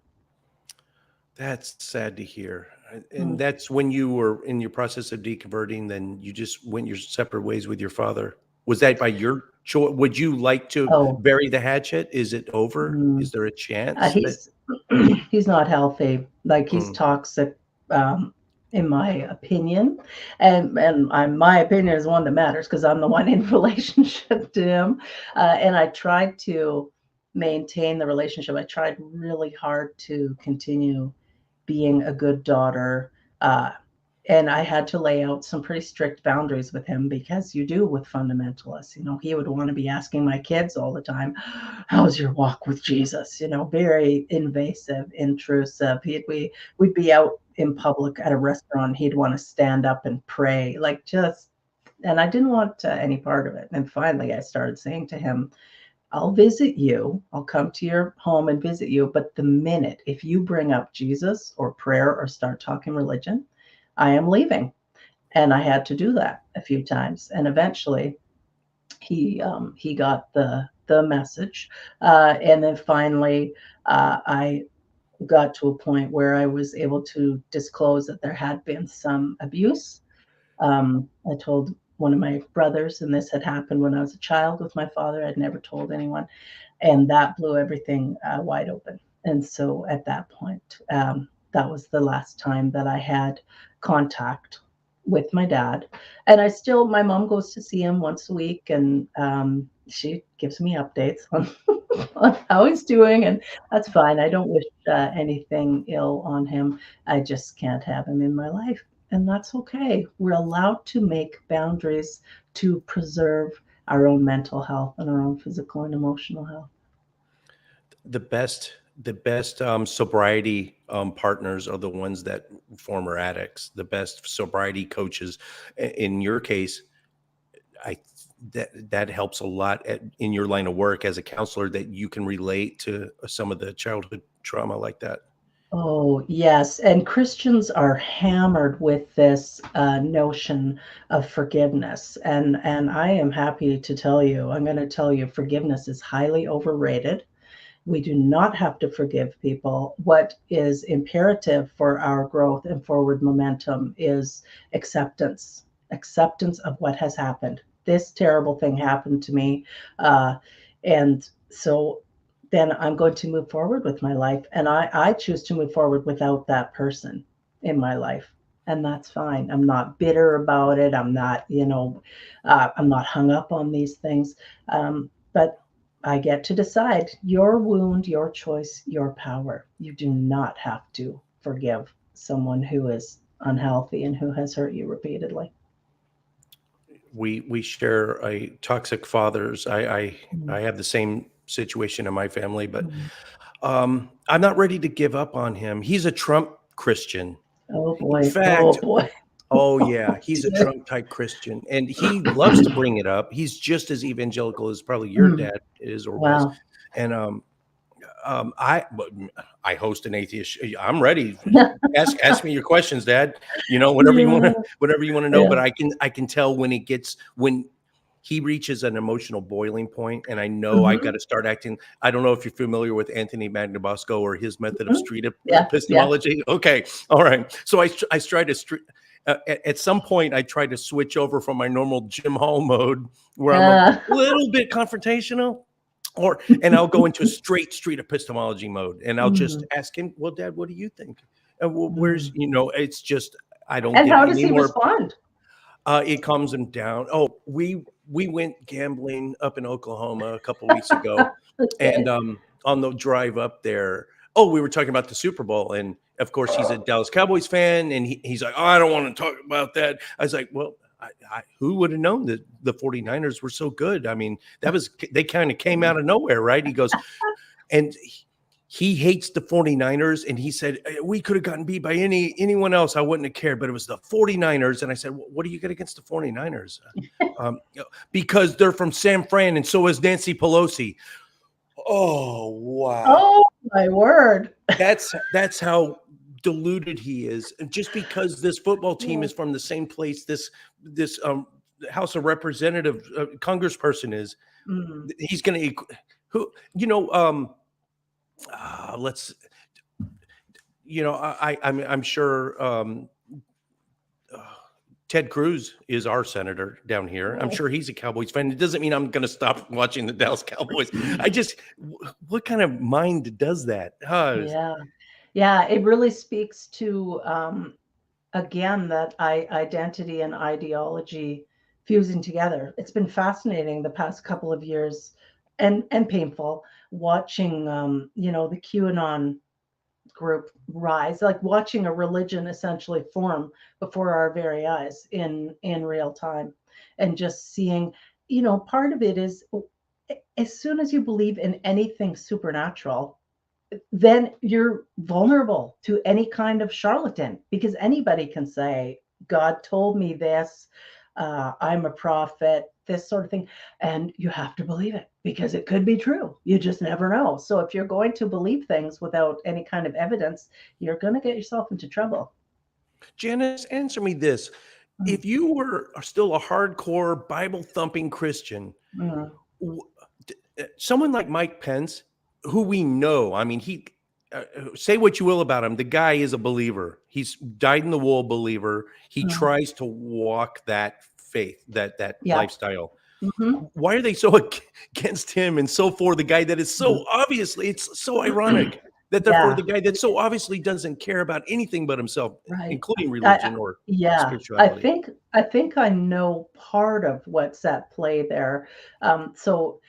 That's sad to hear. And that's when you were in your process of deconverting, then you just went your separate ways with your father. Was that by your choice? Would you like to Oh, bury the hatchet? Is it over? Is there a chance that? he's he's not healthy. Like he's Mm, toxic, in my opinion, and my opinion is one that matters because I'm the one in relationship to him, and I tried to maintain the relationship. I tried really hard to continue being a good daughter. And I had to lay out some pretty strict boundaries with him because you do with fundamentalists. He would want to be asking my kids all the time, "How's your walk with Jesus?" Very invasive, intrusive. We'd be out in public at a restaurant. He'd want to stand up and pray, and I didn't want any part of it. And finally, I started saying to him, "I'll visit you. I'll come to your home and visit you. But the minute if you bring up Jesus or prayer or start talking religion, I am leaving." And I had to do that a few times. And eventually he got the message. And then finally I got to a point where I was able to disclose that there had been some abuse. I told one of my brothers, and this had happened when I was a child with my father. I'd never told anyone, and that blew everything wide open. And so at that point, that was the last time that I had contact with my dad. And my mom goes to see him once a week, and she gives me updates on, on how he's doing, and that's fine. I don't wish anything ill on him. I just can't have him in my life. And that's okay. We're allowed to make boundaries to preserve our own mental health and our own physical and emotional health. the best sobriety partners are the ones that former addicts. The best sobriety coaches, in your case, I that helps a lot in your line of work as a counselor, that you can relate to some of the childhood trauma like that. Oh, yes. And Christians are hammered with this notion of forgiveness. And I am happy to tell you, I'm going to tell you, forgiveness is highly overrated. We do not have to forgive people. What is imperative for our growth and forward momentum is acceptance of what has happened. This terrible thing happened to me. And so then I'm going to move forward with my life. And I choose to move forward without that person in my life. And that's fine. I'm not bitter about it. I'm not hung up on these things. But I get to decide your wound, your choice, your power. You do not have to forgive someone who is unhealthy and who has hurt you repeatedly. We share a toxic fathers. Mm, I have the same situation in my family, but mm. I'm not ready to give up on him. He's a Trump Christian. Oh In boy. Oh fact, boy. oh yeah, he's a Trump type Christian, and he loves to bring it up. He's just as evangelical as probably your Mm, dad is or was. wow. And I host an atheist. I'm ready. Ask me your questions, Dad. Yeah. Whatever you want to know. Yeah. But I can tell when he reaches an emotional boiling point, and I know I got Mhm, to start acting. I don't know if you're familiar with Anthony Magnabosco or his method of mhm. street Yeah. Yeah. epistemology. Okay, all right. So I try to street. At some point, I try to switch over from my normal Jim Hall mode, where I'm a Uh, little bit confrontational, and I'll go into a straight street epistemology mode, and I'll just mm, ask him, "Well, Dad, what do you think?" And where's, mm. it's just I don't And get how does any he more. respond? It calms him down. Oh, we went gambling up in Oklahoma a couple weeks ago, and Okay. on the drive up there, oh, we were talking about the Super Bowl, and of course he's a Dallas Cowboys fan, and he's like, "Oh, I don't want to talk about that." I was like, "Well, who would have known that the 49ers were so good? I mean, they kind of came out of nowhere, right?" He goes, and he hates the 49ers, and he said, we could have gotten beat by anyone else. I wouldn't have cared, but it was the 49ers. And I said, what do you got against the 49ers? Because they're from San Fran, and so is Nancy Pelosi. Oh, wow. Oh, my word. That's how deluded he is. And just because this football team is from the same place this House of Representative congressperson is, he's going to, who, let's, I'm sure Ted Cruz is our senator down here. I'm sure he's a Cowboys fan. It doesn't mean I'm going to stop watching the Dallas Cowboys. What kind of mind does that? Yeah, it really speaks to, again, that identity and ideology fusing together. It's been fascinating the past couple of years, and painful, watching, the QAnon group rise, like watching a religion essentially form before our very eyes in real time, and just seeing, part of it is, as soon as you believe in anything supernatural, then you're vulnerable to any kind of charlatan, because anybody can say, God told me this, I'm a prophet, this sort of thing. And you have to believe it because it could be true. You just never know. So if you're going to believe things without any kind of evidence, you're going to get yourself into trouble. Janice, answer me this. If you were still a hardcore Bible thumping Christian, someone like Mike Pence, who we know, I mean, he say what you will about him, the guy is a believer. He's dyed in the wool believer. He tries to walk that faith, that lifestyle. Why are they so against him and so for the guy that is so obviously, it's so ironic that they're for the guy that so obviously doesn't care about anything but himself, including religion or spirituality? I think I know part of what's at play there. So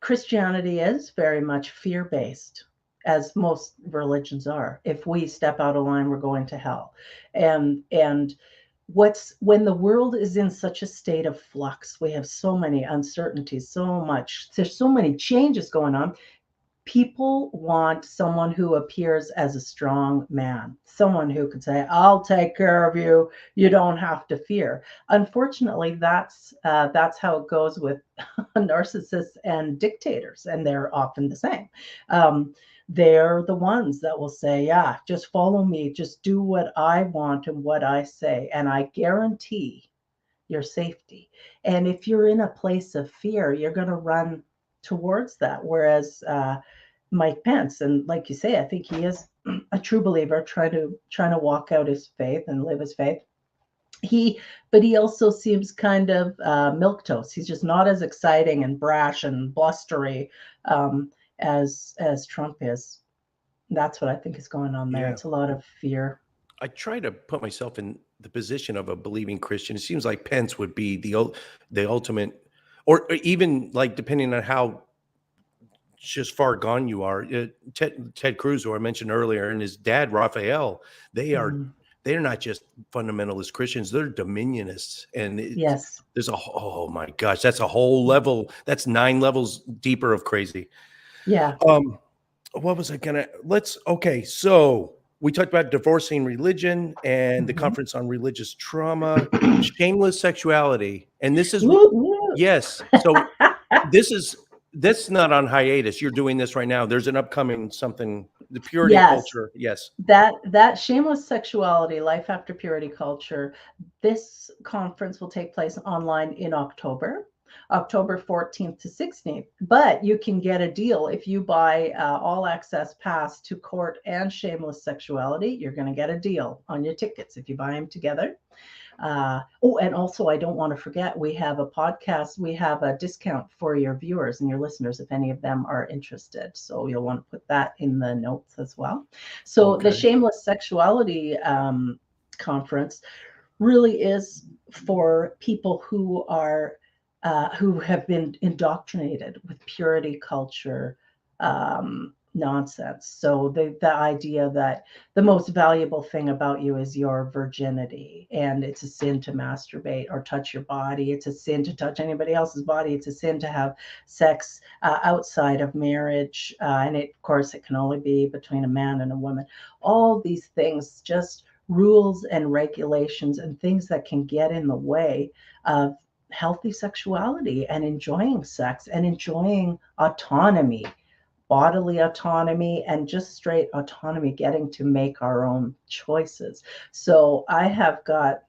Christianity is very much fear-based, as most religions are. If we step out of line, we're going to hell. And when the world is in such a state of flux, we have so many uncertainties, there's so many changes going on. People want someone who appears as a strong man, someone who could say, I'll take care of you. You don't have to fear. Unfortunately, that's how it goes with narcissists and dictators, and they're often the same. They're the ones that will say, yeah, just follow me, just do what I want and what I say, and I guarantee your safety. And if you're in a place of fear, you're going to run towards that. Whereas Mike Pence, and like you say, I think he is a true believer, trying to walk out his faith and live his faith. But he also seems kind of milquetoast. He's just not as exciting and brash and blustery as Trump is. That's what I think is going on there. It's a lot of fear. I try to put myself in the position of a believing Christian. It seems like Pence would be the ultimate, or even like, depending on how just far gone you are. Ted Cruz, who I mentioned earlier, and his dad, Raphael, they're not just fundamentalist Christians, they're dominionists. And there's oh my gosh, that's a whole level. That's 9 levels deeper of crazy. Yeah. What was I gonna, so we talked about divorcing religion and the conference on religious trauma, shameless sexuality. And this is, yes. So that's not on hiatus. You're doing this right now. There's an upcoming something, the purity culture. Yes. That shameless sexuality, life after purity culture. This conference will take place online in October 14th to 16th. But you can get a deal if you buy all access pass to CORT and Shameless Sexuality. You're going to get a deal on your tickets if you buy them together. And also, I don't want to forget, we have a podcast. We have a discount for your viewers and your listeners if any of them are interested. So you'll want to put that in the notes as well. So the Shameless Sexuality conference really is for people who have been indoctrinated with purity culture, nonsense. So the idea that the most valuable thing about you is your virginity, and it's a sin to masturbate or touch your body. It's a sin to touch anybody else's body. It's a sin to have sex outside of marriage, and of course it can only be between a man and a woman. All these things, just rules and regulations and things that can get in the way of healthy sexuality and enjoying sex and enjoying autonomy, bodily autonomy, and just straight autonomy, getting to make our own choices. So I have got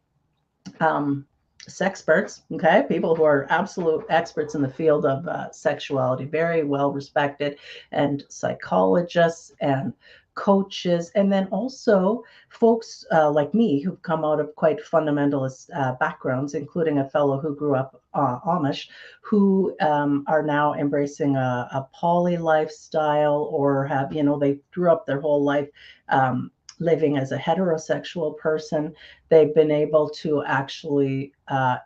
sexperts, okay, people who are absolute experts in the field of sexuality, very well respected, and psychologists and coaches, and then also folks like me who've come out of quite fundamentalist backgrounds, including a fellow who grew up Amish, who are now embracing a poly lifestyle, or have, they grew up their whole life living as a heterosexual person. They've been able to actually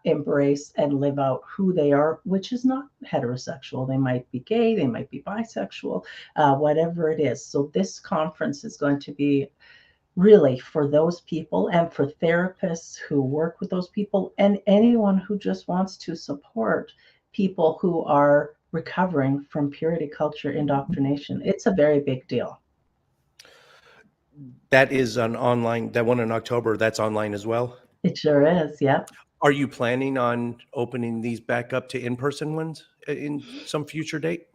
embrace and live out who they are, which is not heterosexual. They might be gay, they might be bisexual, whatever it is. So this conference is going to be really for those people, and for therapists who work with those people, and anyone who just wants to support people who are recovering from purity culture indoctrination. It's a very big deal. That is an online, that one in October, that's online as well? It sure is, yeah. Are you planning on opening these back up to in-person ones in some future date?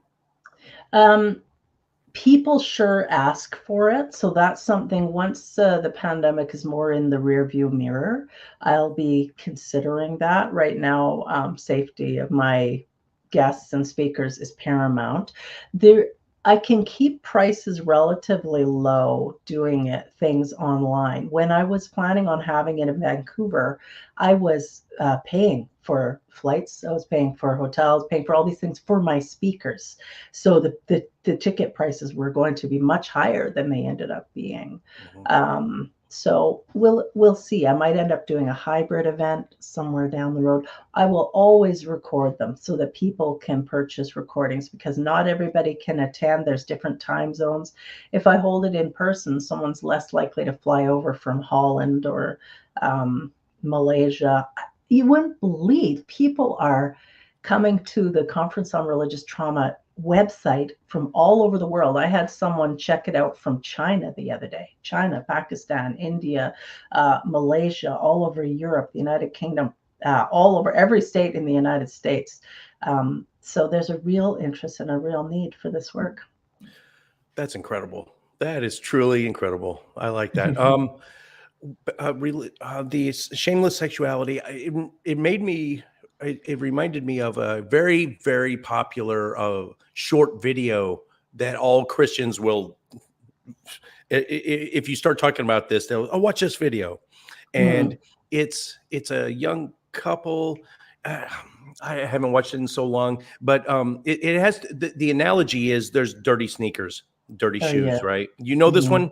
People sure ask for it. So that's something, once the pandemic is more in the rear view mirror, I'll be considering that. Right now, safety of my guests and speakers is paramount. I can keep prices relatively low doing things online. When I was planning on having it in Vancouver, I was paying for flights, I was paying for hotels, paying for all these things for my speakers. So the ticket prices were going to be much higher than they ended up being. Mm-hmm. So we'll see. I might end up doing a hybrid event somewhere down the road. I will always record them so that people can purchase recordings, because not everybody can attend. There's different time zones. If I hold it in person, someone's less likely to fly over from Holland or Malaysia. You wouldn't believe people are coming to the Conference on Religious Trauma website from all over the world. I had someone check it out from China the other day. China, Pakistan, India, Malaysia, all over Europe, the United Kingdom, all over every state in the United States. So there's a real interest and a real need for this work. That's incredible. That is truly incredible. I like that. The shameless sexuality, it reminded me of a very, very popular short video that all Christians will, if you start talking about this, they'll, watch this video. And it's a young couple. I haven't watched it in so long, but it has, the analogy is there's dirty sneakers, dirty shoes, yeah. Right? You know this one?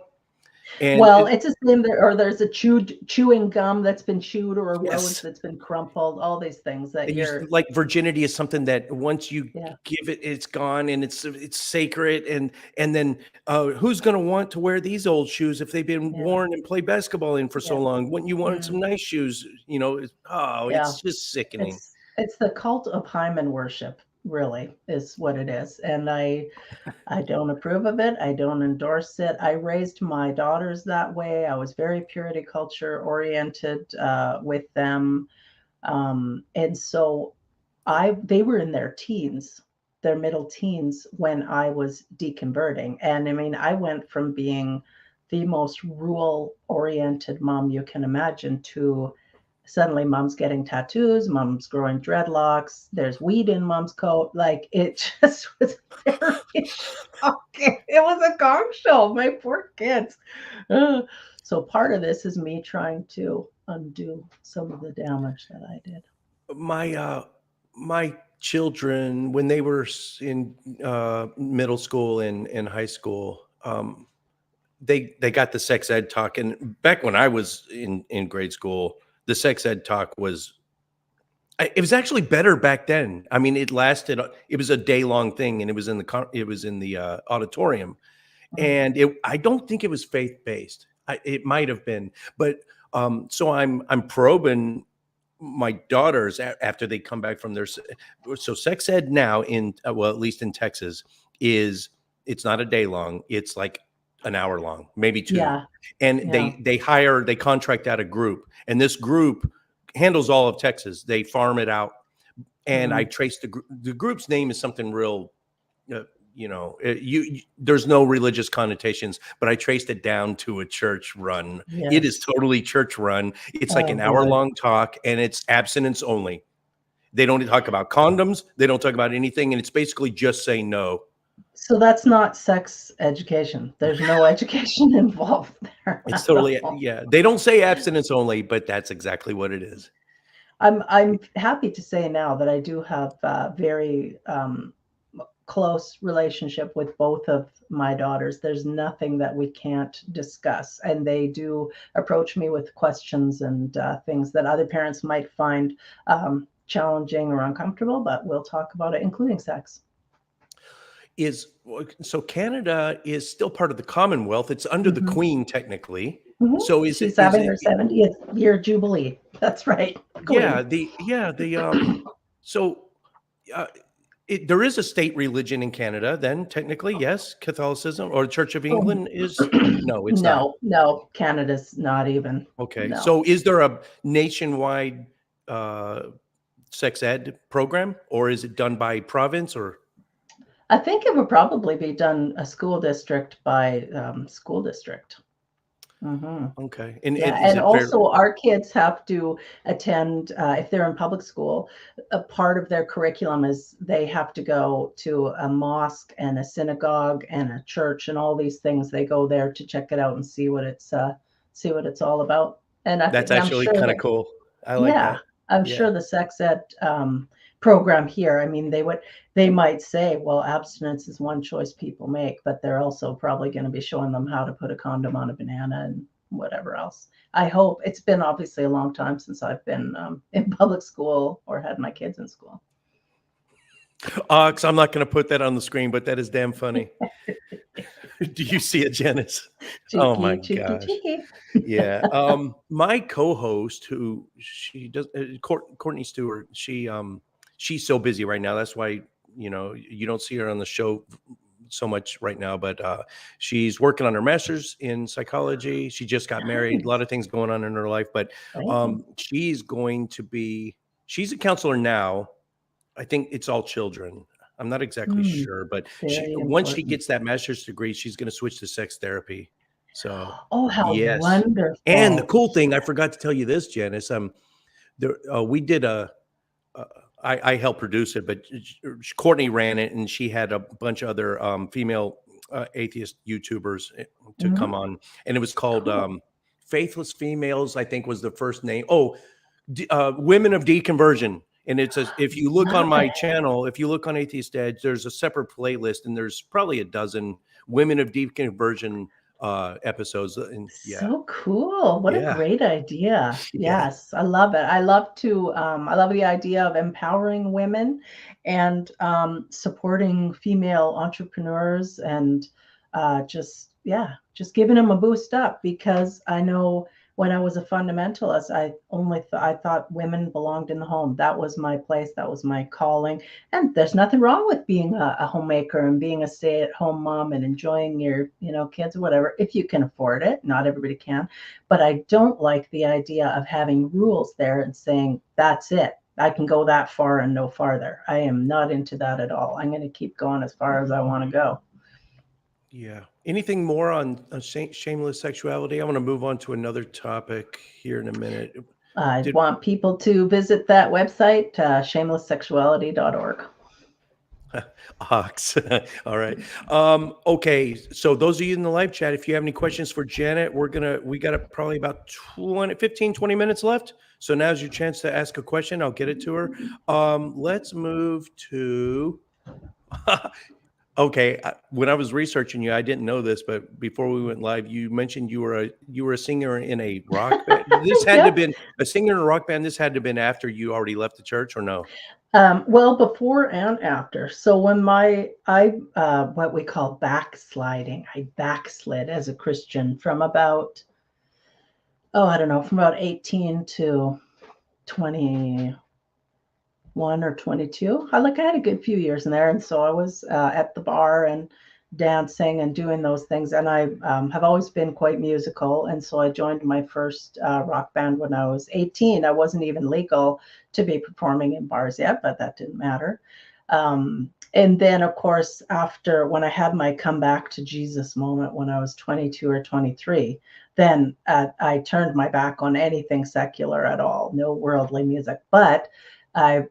And well, it's a same, or there's a chewing gum that's been chewed, or a rose that's been crumpled, all these things that you're like, virginity is something that once you give it, it's gone, and it's sacred. And then who's going to want to wear these old shoes if they've been worn and play basketball in for so long? Wouldn't you want some nice shoes? It's just sickening. It's the cult of hymen worship, really, is what it is. And I don't approve of it. I don't endorse it. I raised my daughters that way. I was very purity culture oriented with them. And so they were in their teens, their middle teens, when I was deconverting. And I mean, I went from being the most rule oriented mom you can imagine to suddenly mom's getting tattoos, mom's growing dreadlocks, there's weed in mom's coat. Like, it just was very shocking. It was a gong show, my poor kids. So part of this is me trying to undo some of the damage that I did. My children, when they were in middle school and high school, they got the sex ed talk. And back when I was in grade school, the sex ed talk it was actually better back then. I mean, it was a day long thing, and it was in the auditorium. and I don't think it was faith-based. It might have been, but so I'm probing my daughters after they come back from their sex ed now in well, at least in Texas, it's not a day long, it's like an hour long, maybe two. Yeah. And Yeah. they contract out a group, and this group handles all of Texas. They farm it out, and I traced the group's name is something real, there's no religious connotations, but I traced it down to a church run. Yes. It is totally church run. It's like an hour long talk, and it's abstinence only. They don't talk about condoms. They don't talk about anything. And it's basically just say no. So that's not sex education. There's no education involved there. It's totally, yeah. They don't say abstinence only, but that's exactly what it is. I'm happy to say now that I do have very close relationship with both of my daughters. There's nothing that we can't discuss, and they do approach me with questions and things that other parents might find challenging or uncomfortable, but we'll talk about it, including sex. So Canada is still part of the Commonwealth. It's under the Queen technically. So she's having her 70th year jubilee. That's right. Queen. There is a state religion in Canada then, technically, yes. Catholicism or the Church of England is no, it's not. No, Canada's not even. Okay. No. So is there a nationwide sex ed program, or is it done by province? Or I think it would probably be done a school district by school district. Okay. And also our kids have to attend, if they're in public school, a part of their curriculum is they have to go to a mosque and a synagogue and a church and all these things. They go there to check it out and see what it's all about. And that's actually kind of cool. I like that. I'm sure the sex ed program here, I mean, they might say, well, abstinence is one choice people make, but they're also probably going to be showing them how to put a condom on a banana and whatever else. I hope. It's been obviously a long time since I've been in public school or had my kids in school. Because I'm not going to put that on the screen, but that is damn funny. Do you see it, Janice? Cheeky, oh my cheeky, gosh! Cheeky. Yeah. My co-host, who she does, Courtney Stewart. She's so busy right now. That's why you don't see her on the show so much right now. But she's working on her master's in psychology. She just got married. A lot of things going on in her life. But she's a counselor now. I think it's all children. I'm not exactly sure, but once she gets that master's degree, she's going to switch to sex therapy. So, how wonderful! And the cool thing, I forgot to tell you this, Janice. We did I helped produce it, but Courtney ran it, and she had a bunch of other female atheist YouTubers to come on, and it was called Faithless Females. I think was the first name. Women of Deconversion. And if you look on my channel, if you look on Atheist Edge, there's a separate playlist, and there's probably a dozen Women of Deconversion episodes. And so cool. What a great idea. Yes, I love it. I love the idea of empowering women and supporting female entrepreneurs and just giving them a boost up, because I know when I was a fundamentalist, I thought women belonged in the home. That was my place. That was my calling. And there's nothing wrong with being a homemaker and being a stay-at-home mom and enjoying your, kids or whatever, if you can afford it. Not everybody can. But I don't like the idea of having rules there and saying, that's it. I can go that far and no farther. I am not into that at all. I'm going to keep going as far as I want to go. Yeah. Anything more on shameless sexuality? I want to move on to another topic here in a minute. I want people to visit that website, shamelesssexuality.org. Ox. All right. Okay. So those of you in the live chat, if you have any questions for Janet, we got probably about 15, 20 minutes left. So now's your chance to ask a question. I'll get it to her. Let's move to... Okay, when I was researching you, I didn't know this, but before we went live, you mentioned you were a singer in a rock band. This had to have been a singer in a rock band. This had to have been after you already left the church, or no? Well, before and after. So when what we call backsliding, I backslid as a Christian from about, I don't know, from about 18 to 21 or 22. I had a good few years in there. And so I was at the bar and dancing and doing those things. And I have always been quite musical. And so I joined my first rock band when I was 18. I wasn't even legal to be performing in bars yet, but that didn't matter. And then, of course, after when I had my come back to Jesus moment when I was 22 or 23, then I turned my back on anything secular at all, no worldly music. But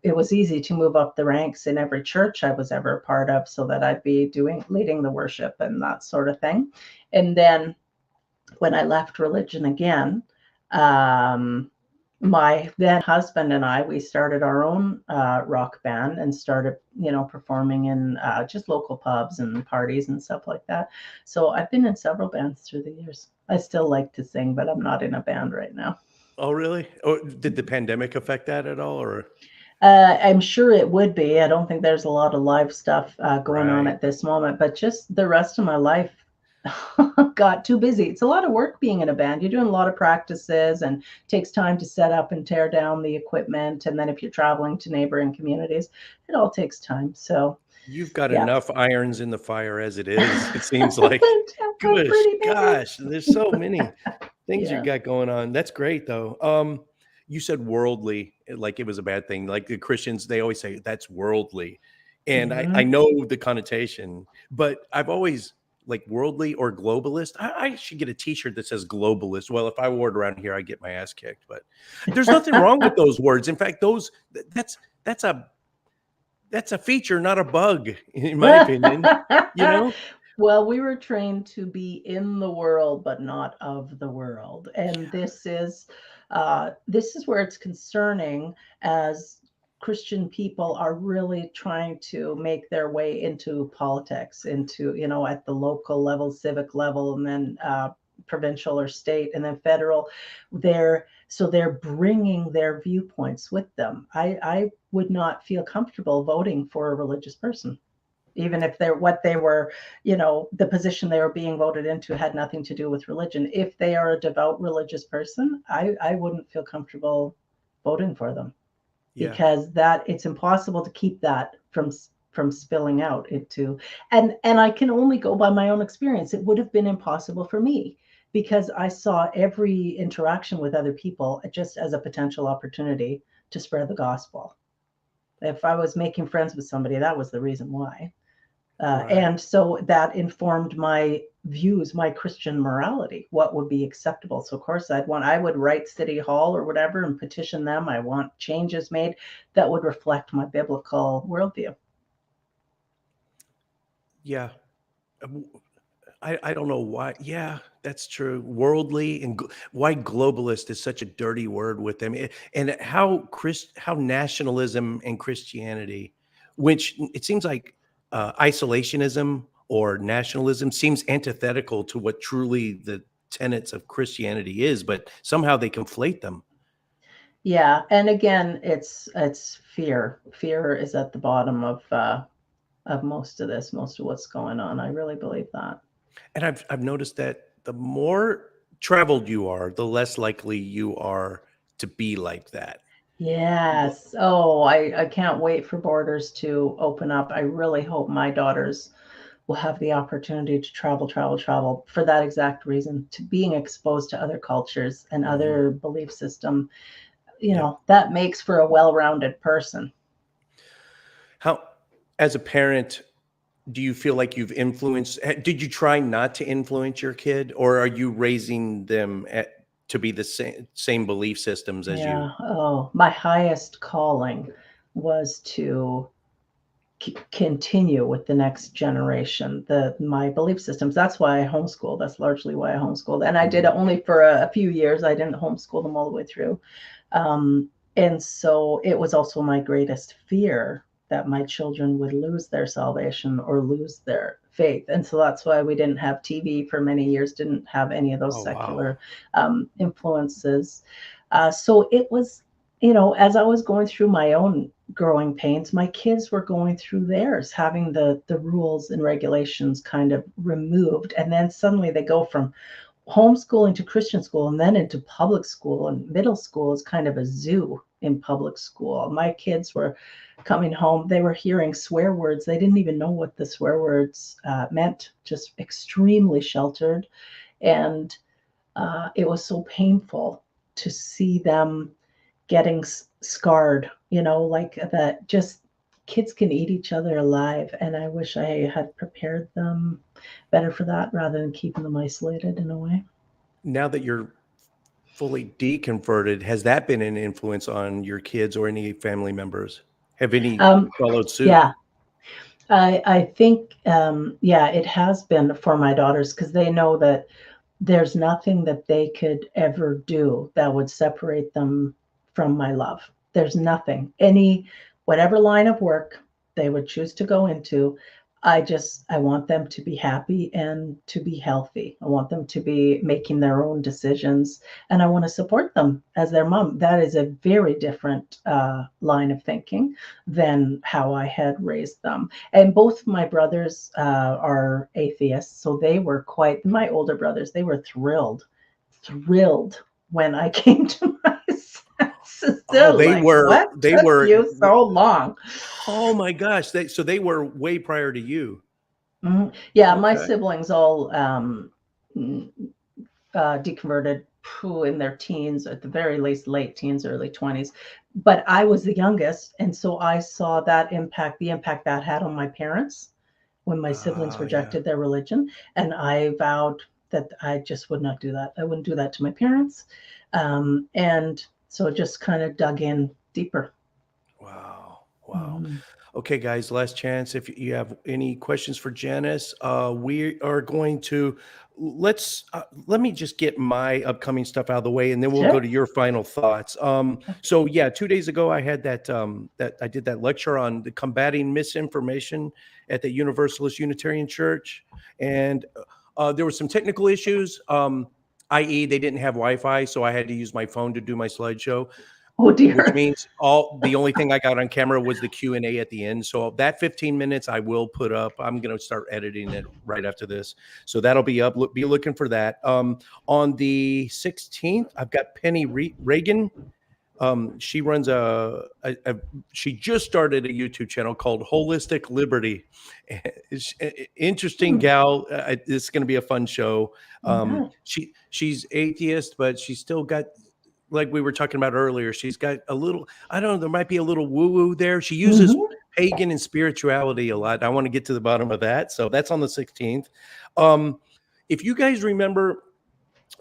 it was easy to move up the ranks in every church I was ever a part of, so that I'd be leading the worship and that sort of thing. And then when I left religion again, my then husband and I, we started our own rock band and started, performing in just local pubs and parties and stuff like that. So I've been in several bands through the years. I still like to sing, but I'm not in a band right now. Oh, really? Oh, did the pandemic affect that at all, or? I'm sure it would be. I don't think there's a lot of live stuff going on Right. at this moment, but just the rest of my life got too busy. It's a lot of work being in a band. You're doing a lot of practices and it takes time to set up and tear down the equipment. And then if you're traveling to neighboring communities, it all takes time. So, You've got yeah. enough irons in the fire as it is, it seems like. I'm Gosh, pretty busy. gosh, there's so many things you Yeah. got going on. That's great, though. You said worldly, like it was a bad thing. Like the Christians, they always say that's worldly. And I Mhm. know the connotation, but I've always like worldly or globalist. I should get a t-shirt that says globalist. Well, if I wore it around here, I get my ass kicked. But there's nothing wrong with those words. In fact, that's a that's a feature, not a bug, in my opinion. You know? Well, we were trained to be in the world, but not of the world. And this is where it's concerning, as Christian people are really trying to make their way into politics, into, at the local level, civic level, and then provincial or state, and then federal. They're bringing their viewpoints with them. I would not feel comfortable voting for a religious person, even if they were, the position they were being voted into had nothing to do with religion. If they are a devout religious person, I wouldn't feel comfortable voting for them, Yeah. because that it's impossible to keep that from spilling out into, and I can only go by my own experience. It would have been impossible for me, because I saw every interaction with other people just as a potential opportunity to spread the gospel. If I was making friends with somebody, that was the reason why. Right. And so that informed my views, my Christian morality, what would be acceptable. So of course I would write City Hall or whatever and petition them. I want changes made that would reflect my biblical worldview. Yeah. W I don't know why. Yeah, that's true. Worldly and why globalist is such a dirty word with them, and how nationalism and Christianity, which it seems like, isolationism or nationalism seems antithetical to what truly the tenets of Christianity is, but somehow they conflate them. Yeah, and again, it's fear. Fear is at the bottom of most of this, most of what's going on. I really believe that. And I've noticed that the more traveled you are, the less likely you are to be like that. Yes. Oh, I can't wait for borders to open up. I really hope my daughters will have the opportunity to travel, travel, travel, for that exact reason, to being exposed to other cultures and Mhm. other belief system. Yep. That makes for a well-rounded person. How, as a parent, do you feel like you've influenced? Did you try not to influence your kid, or are you raising them to be the same belief systems as you? Yeah. Oh, my highest calling was to continue with the next generation, my belief systems. That's why I homeschooled. That's largely why I homeschooled, and I did Mhm. it only for a few years. I didn't homeschool them all the way through. And so it was also my greatest fear that my children would lose their salvation or lose their faith. And so that's why we didn't have TV for many years, didn't have any of those Oh, wow. secular influences. So it was, as I was going through my own growing pains. My kids were going through theirs, having the rules and regulations kind of removed. And then suddenly they go from homeschooling to Christian school and then into public school, and middle school is kind of a zoo in public school. My kids were coming home, they were hearing swear words. They didn't even know what the swear words meant, just extremely sheltered. And it was so painful to see them getting scarred, like that. Just kids can eat each other alive. And I wish I had prepared them better for that rather than keeping them isolated in a way. Now that you're fully deconverted, has that been an influence on your kids or any family members? Have any followed suit? Yeah. I think, it has been for my daughters, because they know that there's nothing that they could ever do that would separate them from my love. There's nothing, whatever line of work they would choose to go into. I want them to be happy and to be healthy. I want them to be making their own decisions, and I want to support them as their mom. That is a very different line of thinking than how I had raised them. And both my brothers are atheists, so they were my older brothers, they were thrilled when I came to my senses. They were you so long. Oh my gosh. So they were way prior to you. Mm-hmm. Yeah. Okay. My siblings all deconverted in their teens, at the very least late teens, early 20s. But I was the youngest. And so I saw the impact that had on my parents when my siblings rejected their religion. And I vowed that I just would not do that. I wouldn't do that to my parents. And so just kind of dug in deeper. Wow. Okay, guys, last chance. If you have any questions for Janice, we are going to let me just get my upcoming stuff out of the way, and then we'll go to your final thoughts. So yeah, 2 days ago I had that I did that lecture on the combating misinformation at the Universalist Unitarian Church, and there were some technical issues, i.e. they didn't have Wi-Fi, so I had to use my phone to do my slideshow. Oh dear. Which means the only thing I got on camera was the Q&A at the end. So that 15 minutes I will put up. I'm going to start editing it right after this. So that'll be up. Be looking for that. On the 16th, I've got Penny Reagan. She runs she just started a YouTube channel called Holistic Liberty. Interesting gal. It's going to be a fun show. She's atheist, but she's still got, like we were talking about earlier, she's got a little, I don't know, there might be a little woo-woo there. She uses pagan and spirituality a lot. I want to get to the bottom of that. So that's on the 16th. If you guys remember,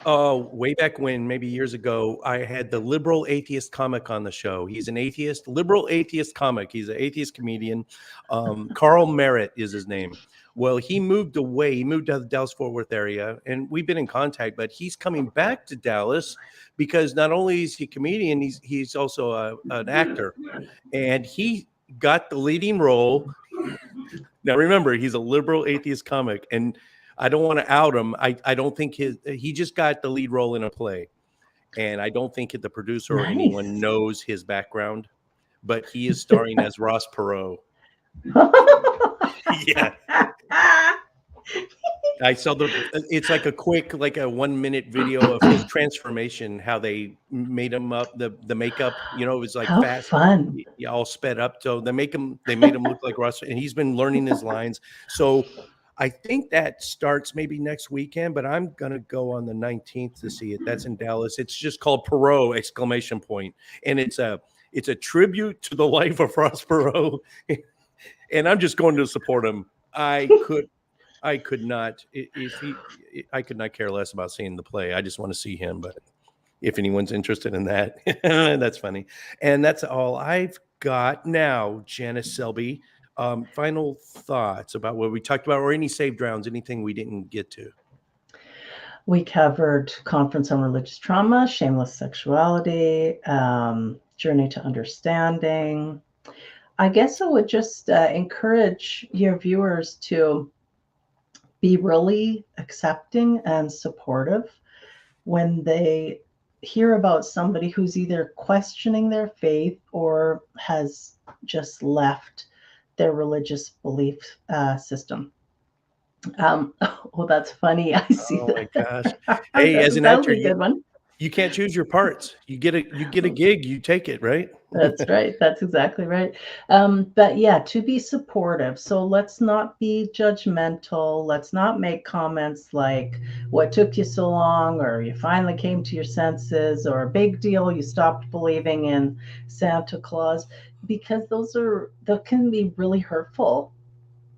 way back when, maybe years ago, I had the liberal atheist comic on the show. He's an atheist, liberal atheist comic. He's an atheist comedian. Carl Merritt is his name. Well, he moved away. He moved to the Dallas-Fort Worth area, and we've been in contact, but he's coming back to Dallas because not only is he a comedian, he's also an actor, and he got the leading role. Now, remember, he's a liberal atheist comic, and I don't want to out him. I don't think he just got the lead role in a play, and I don't think the producer or anyone knows his background, but he is starring as Ross Perot. Yeah. I saw it's like a quick, like a 1 minute video of his transformation, how they made him up, the makeup, it was like fast, fun. Yeah, all sped up. So they made him look like Ross, and he's been learning his lines. So I think that starts maybe next weekend, but I'm going to go on the 19th to see it. That's in Dallas. It's just called Perot ! And it's a tribute to the life of Ross Perot. And I'm just going to support him. I could not care less about seeing the play. I just want to see him. But if anyone's interested in that, that's funny. And that's all I've got now. Janice Selbie, final thoughts about what we talked about, or any saved rounds, anything we didn't get to. We covered Conference on Religious Trauma, Shameless Sexuality, Journey to Understanding. I guess I would just encourage your viewers to be really accepting and supportive when they hear about somebody who's either questioning their faith or has just left their religious belief system. Oh, that's funny. I see Oh my gosh. that. Hey, as an That was actor, a good one. you can't choose your parts. You get a gig, you take it, right? That's right. That's exactly right. But yeah, to be supportive. So let's not be judgmental. Let's not make comments like, what took you so long, or you finally came to your senses, or a big deal, you stopped believing in Santa Claus, because that can be really hurtful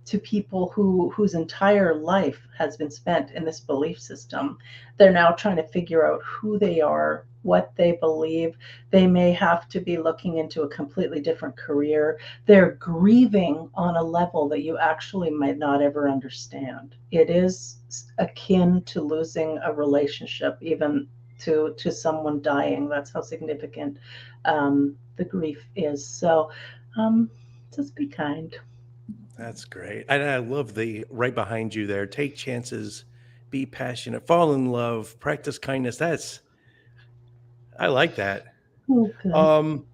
to people whose entire life has been spent in this belief system. They're now trying to figure out who they are, what they believe. They may have to be looking into a completely different career. They're grieving on a level that you actually might not ever understand. It is akin to losing a relationship, even to someone dying. That's how significant the grief is. So just be kind. That's great. And I love the right behind you there. Take chances, be passionate, fall in love, practice kindness. I like that. Oh, good. Um,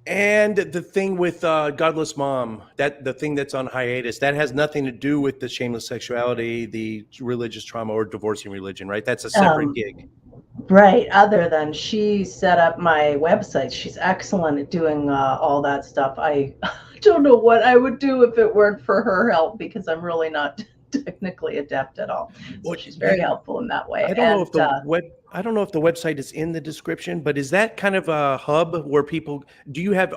and the thing with Godless Mom, that the thing that's on hiatus, that has nothing to do with the shameless sexuality, the religious trauma, or divorcing religion, right? That's a separate Um, gig. right. Other than she set up my website, she's excellent at doing all that stuff. I don't know what I would do if it weren't for her help, because I'm really not technically adept at all. So What she's very you helpful in that way. I don't know And if I don't know if the website is in the description, but is that kind of a hub where people do you have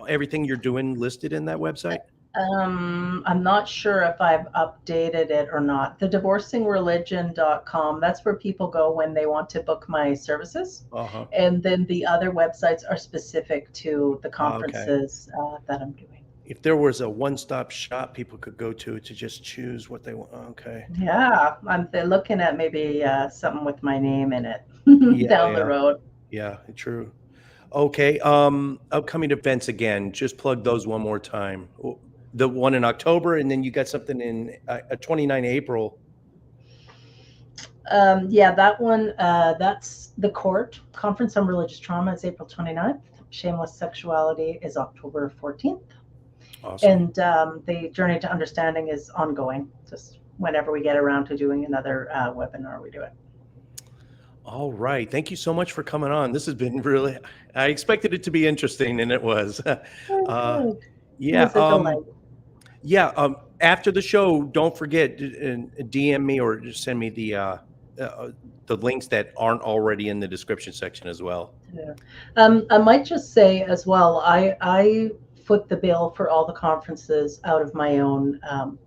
everything you're doing listed in that website? I'm not sure if I've updated it or not. The divorcingreligion.com, that's where people go when they want to book my services. Uh-huh. And then the other websites are specific to the Okay. conferences that I'm doing. If there was a one-stop shop people could go to just choose what they want. Okay. Yeah, they're looking at maybe something with my name in it Yeah, down the yeah, road. yeah, true. Okay. Upcoming events again. Just plug those one more time. The one in October, and then you got something in 29 April. Yeah, that one, that's the CORT Conference on Religious Trauma is April 29th. Shameless Sexuality is October 14th. Awesome. And the Journey to Understanding is ongoing. Just whenever we get around to doing another webinar, we do it. All right. Thank you so much for coming on. This has been really, I expected it to be interesting, and it was. Oh, Uh, good. It yeah. was a delight. Yeah. After the show, don't forget DM me or just send me the links that aren't already in the description section as well. Yeah. I might just say as well, I foot the bill for all the conferences out of my own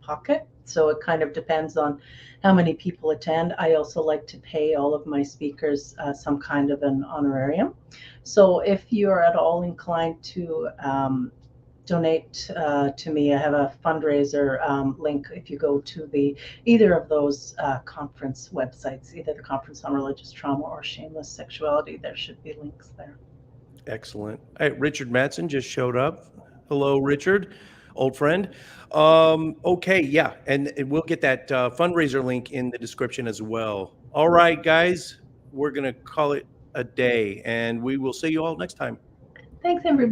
pocket. So it kind of depends on how many people attend. I also like to pay all of my speakers some kind of an honorarium. So if you're at all inclined to donate to me, I have a fundraiser link. If you go to either of those conference websites, either the Conference on Religious Trauma or Shameless Sexuality, there should be links there. Excellent. Hey, Richard Matson just showed up. Hello, Richard, old friend. Okay, yeah, and we'll get that fundraiser link in the description as well. All right, guys, we're gonna call it a day, and we will see you all next time. Thanks, everybody.